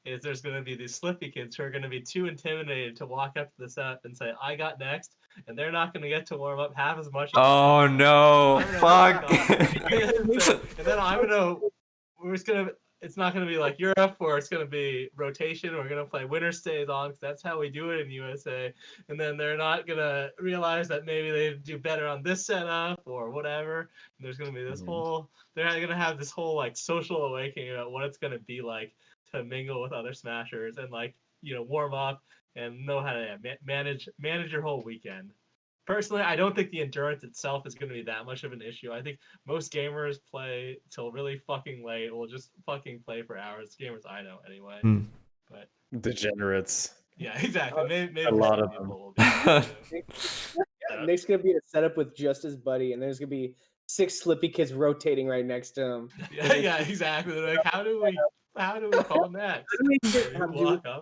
is there's going to be these Slippy kids who are going to be too intimidated to walk up to the setup and say, I got next, and they're not going to get to warm up half as much as Oh no, fuck. and then it's not gonna be like Europe where it's gonna be rotation. We're gonna play winner stays on because that's how we do it in USA. And then they're not gonna realize that maybe they do better on this setup or whatever. And there's gonna be this whole. They're gonna have this whole like social awakening about what it's gonna be like to mingle with other smashers and like warm up and know how to manage your whole weekend. Personally, I don't think the endurance itself is going to be that much of an issue. I think most gamers play till really fucking late. Will just fucking play for hours. Gamers I know anyway. But degenerates. yeah, exactly. Maybe a lot of people them. will be. Nick's gonna be a setup with just his buddy, and there's gonna be 6 Slippy kids rotating right next to him. Yeah, exactly. They're like, how do we call next? Walk up.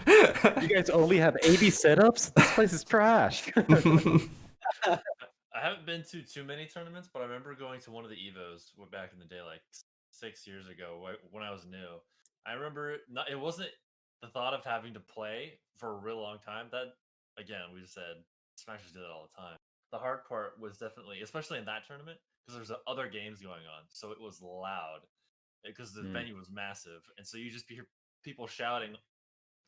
You guys only have 80 setups? This place is trash. I haven't been to too many tournaments, but I remember going to one of the Evos back in the day, like 6 years ago when I was new. I remember it wasn't the thought of having to play for a real long time. That, again, we just said Smashers do that all the time. The hard part was definitely, especially in that tournament, because there's other games going on, so it was loud because the venue was massive, and so you just hear people shouting.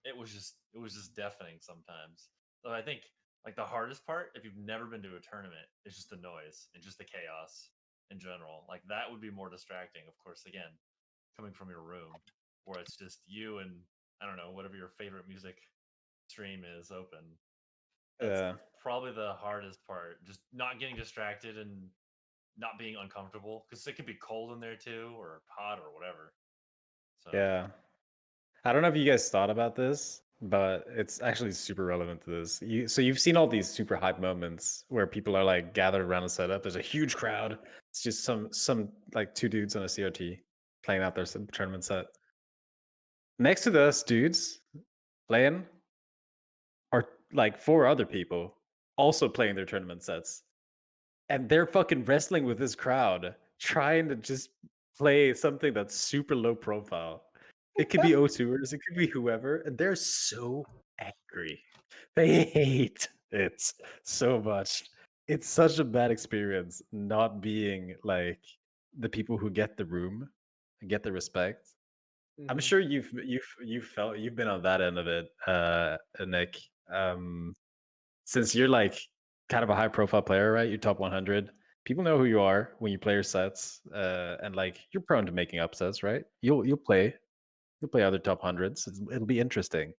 It was just deafening sometimes. So I think like the hardest part, if you've never been to a tournament, is just the noise and just the chaos in general. Like that would be more distracting. Of course, again, coming from your room where it's just you and I don't know, whatever your favorite music stream is open. That's probably the hardest part. Just not getting distracted and not being uncomfortable because it could be cold in there too, or hot or whatever. So yeah. I don't know if you guys thought about this, but it's actually super relevant to this. So you've seen all these super hype moments where people are like gathered around a setup. There's a huge crowd. It's just some like 2 dudes on a CRT playing out their tournament set. Next to those dudes playing are like 4 other people also playing their tournament sets. And they're fucking wrestling with this crowd, trying to just play something that's super low profile. It could be O2ers, it could be whoever, and they're so angry. They hate it so much. It's such a bad experience not being like the people who get the room and get the respect. I'm sure you've been on that end of it, Nick. Since you're like kind of a high profile player, right? You're top 100. People know who you are when you play your sets, and like you're prone to making upsets, right? You'll play other top hundreds. It'll be interesting.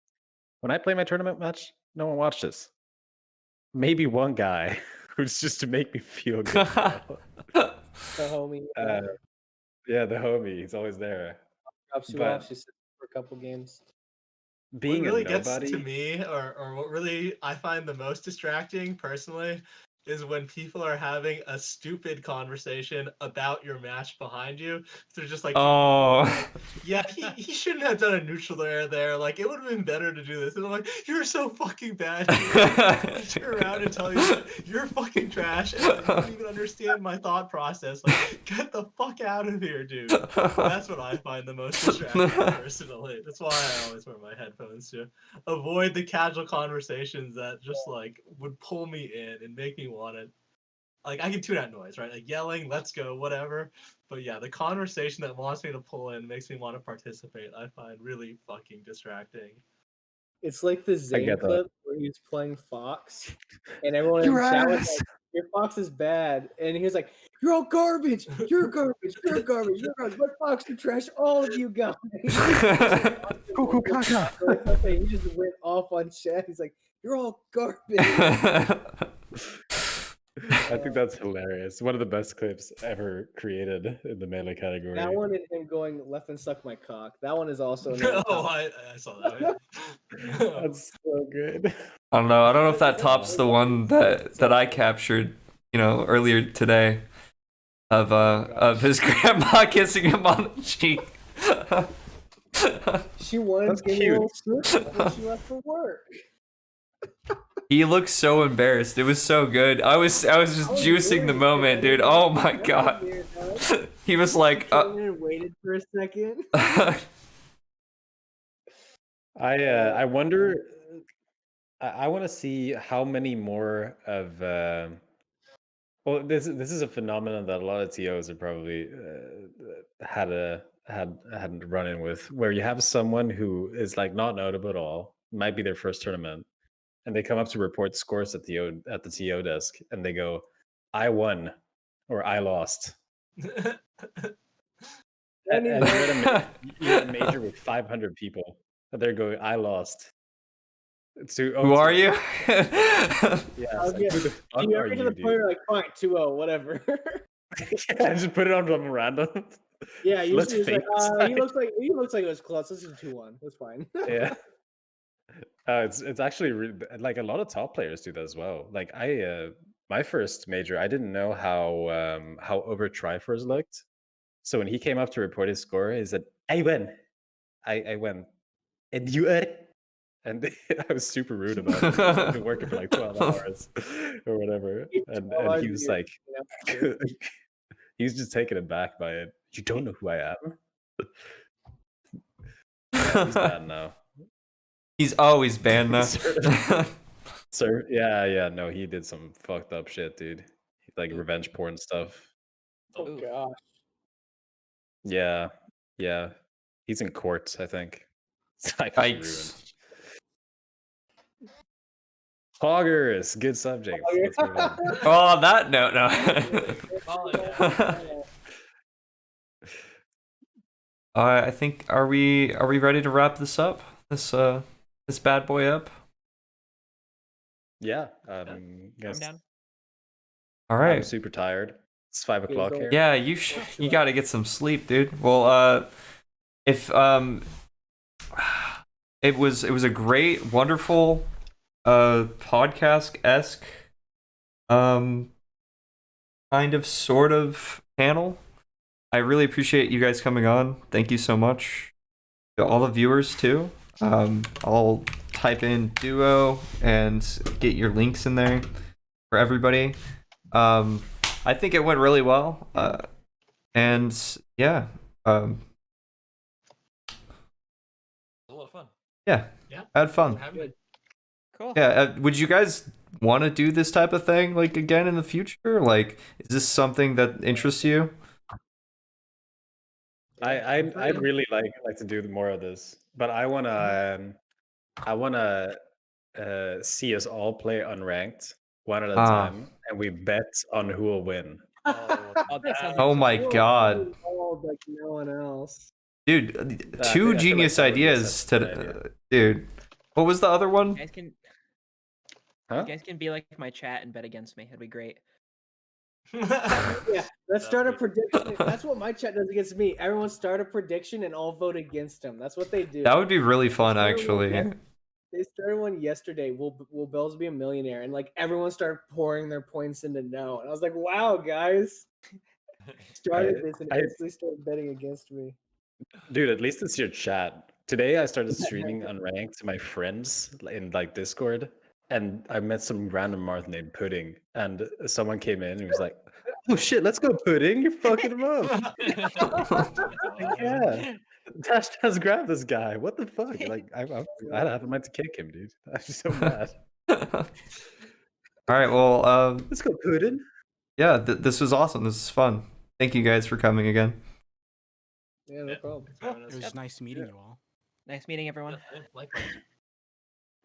When I play my tournament match, no one watches. Maybe one guy who's just to make me feel good. The homie. Yeah, the homie. He's always there. Drops you off. She's for a couple games. What really gets to me, or what really I find the most distracting personally, is when people are having a stupid conversation about your match behind you. They're just like, yeah, he shouldn't have done a neutral air there. Like, it would have been better to do this. And I'm like, you're so fucking bad. I turn around and tell you that you're fucking trash and you don't even understand my thought process. Like, get the fuck out of here, dude. That's what I find the most distracting personally. That's why I always wear my headphones to avoid the casual conversations that just like would pull me in and make me want to, like, I can tune out noise, right? Like yelling, let's go, whatever. But yeah, the conversation that wants me to pull in makes me want to participate. I find really fucking distracting. It's like the Zane clip where he's playing Fox, and everyone in the chat was like, "Your Fox is bad," and he was like, "You're all garbage. You're garbage. You're garbage. You're garbage. My Fox is trash. All of you guys." Cuckoo caca. He just went off on chat. He's like, "You're all garbage." I think that's hilarious. One of the best clips ever created in the melee category. That one and him going left and suck my cock. That one is also. I saw that. That's so good. I don't know if that tops the one that I captured, earlier today, of his grandma kissing him on the cheek. She wanted to give me a little slip when she left for work. He looked so embarrassed. It was so good. I was just juicing the moment, dude. Oh my god. He was like, waited for for a second. I wonder. I want to see how many more of. Well, this is a phenomenon that a lot of TOs have probably had a run in with, where you have someone who is like not notable at all, might be their first tournament, and they come up to report scores at the TO desk, and they go, "I won," or "I lost." And you're at a major with 500 people, and they're going, "I lost." Who are you? Yeah, it's like, who the fuck you are ever to you, the dude? point where like, fine, 2-0, whatever. Yeah, just put it on random. Yeah, Let's usually it's like, fake he looks like it was close. Let's do 2-1. That's fine. Yeah. It's actually like a lot of top players do that as well. Like my first major, I didn't know how over Triforce looked. So when he came up to report his score, he said, "I win, I win, and you are." And I was super rude about it because I've been working for like 12 hours or whatever, and he was like, he was just taken aback by it. "You don't know who I am?" Yeah, he's banned now. He's always banned now. Sir, yeah, no, he did some fucked up shit, dude. Like revenge porn stuff. Oh gosh. Yeah. He's in court, I think. His life is ruined. Yikes. Poggers, good subject. Let's move on. Oh, on that note, no. I think are we ready to wrap this up? This bad boy up? Yeah. I'm down. All right. I'm super tired. It's 5 o'clock here. Yeah, you got to get some sleep, dude. Well, if it was a great, wonderful, podcast-esque, kind of sort of panel. I really appreciate you guys coming on. Thank you so much to all the viewers too. I'll type in Duo and get your links in there for everybody. I think it went really well. And yeah. A lot of fun. Yeah. I had fun. Cool. Yeah. Would you guys want to do this type of thing like again in the future? Like, is this something that interests you? I'd really like to do more of this, but I wanna see us all play unranked one at a time, and we bet on who will win. Oh my god. Like no one else. Dude, two genius ideas to dude. What was the other one? You guys can be like my chat and bet against me. It'd be great. Yeah, let's start a prediction. That's what my chat does against me. Everyone start a prediction and all vote against him. That's what they do. That would be really fun, actually. They started one yesterday. Will Bells be a millionaire? And like everyone started pouring their points into no. And I was like, wow, guys. Started this and instantly started betting against me. Dude, at least it's your chat. Today I started streaming unranked to my friends in like Discord, and I met some random Marth named Pudding, and someone came in and was like, "Oh shit, let's go, Pudding! You're fucking him up." Yeah, Dash grabbed this guy. What the fuck? Like, I haven't meant to kick him, dude. I'm just so mad. All right, well, let's go, Pudding. Yeah, this was awesome. This is fun. Thank you guys for coming again. Yeah, no problem. It was nice meeting you all. Nice meeting everyone.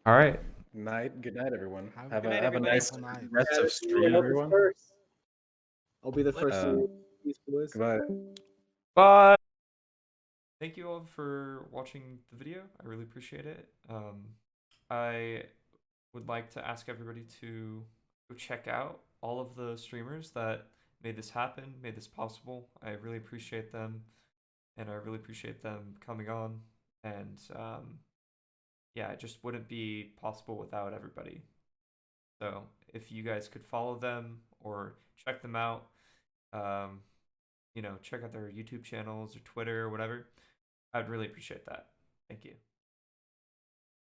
All right. Good night, everyone. Have a nice rest of stream, everyone. I'll be the first. Peace, boys. Goodbye. Bye. Thank you all for watching the video. I really appreciate it. I would like to ask everybody to go check out all of the streamers that made this happen, made this possible. I really appreciate them, and I really appreciate them coming on. And yeah, it just wouldn't be possible without everybody. So if you guys could follow them or check them out, check out their YouTube channels or Twitter or whatever, I'd really appreciate that. Thank you.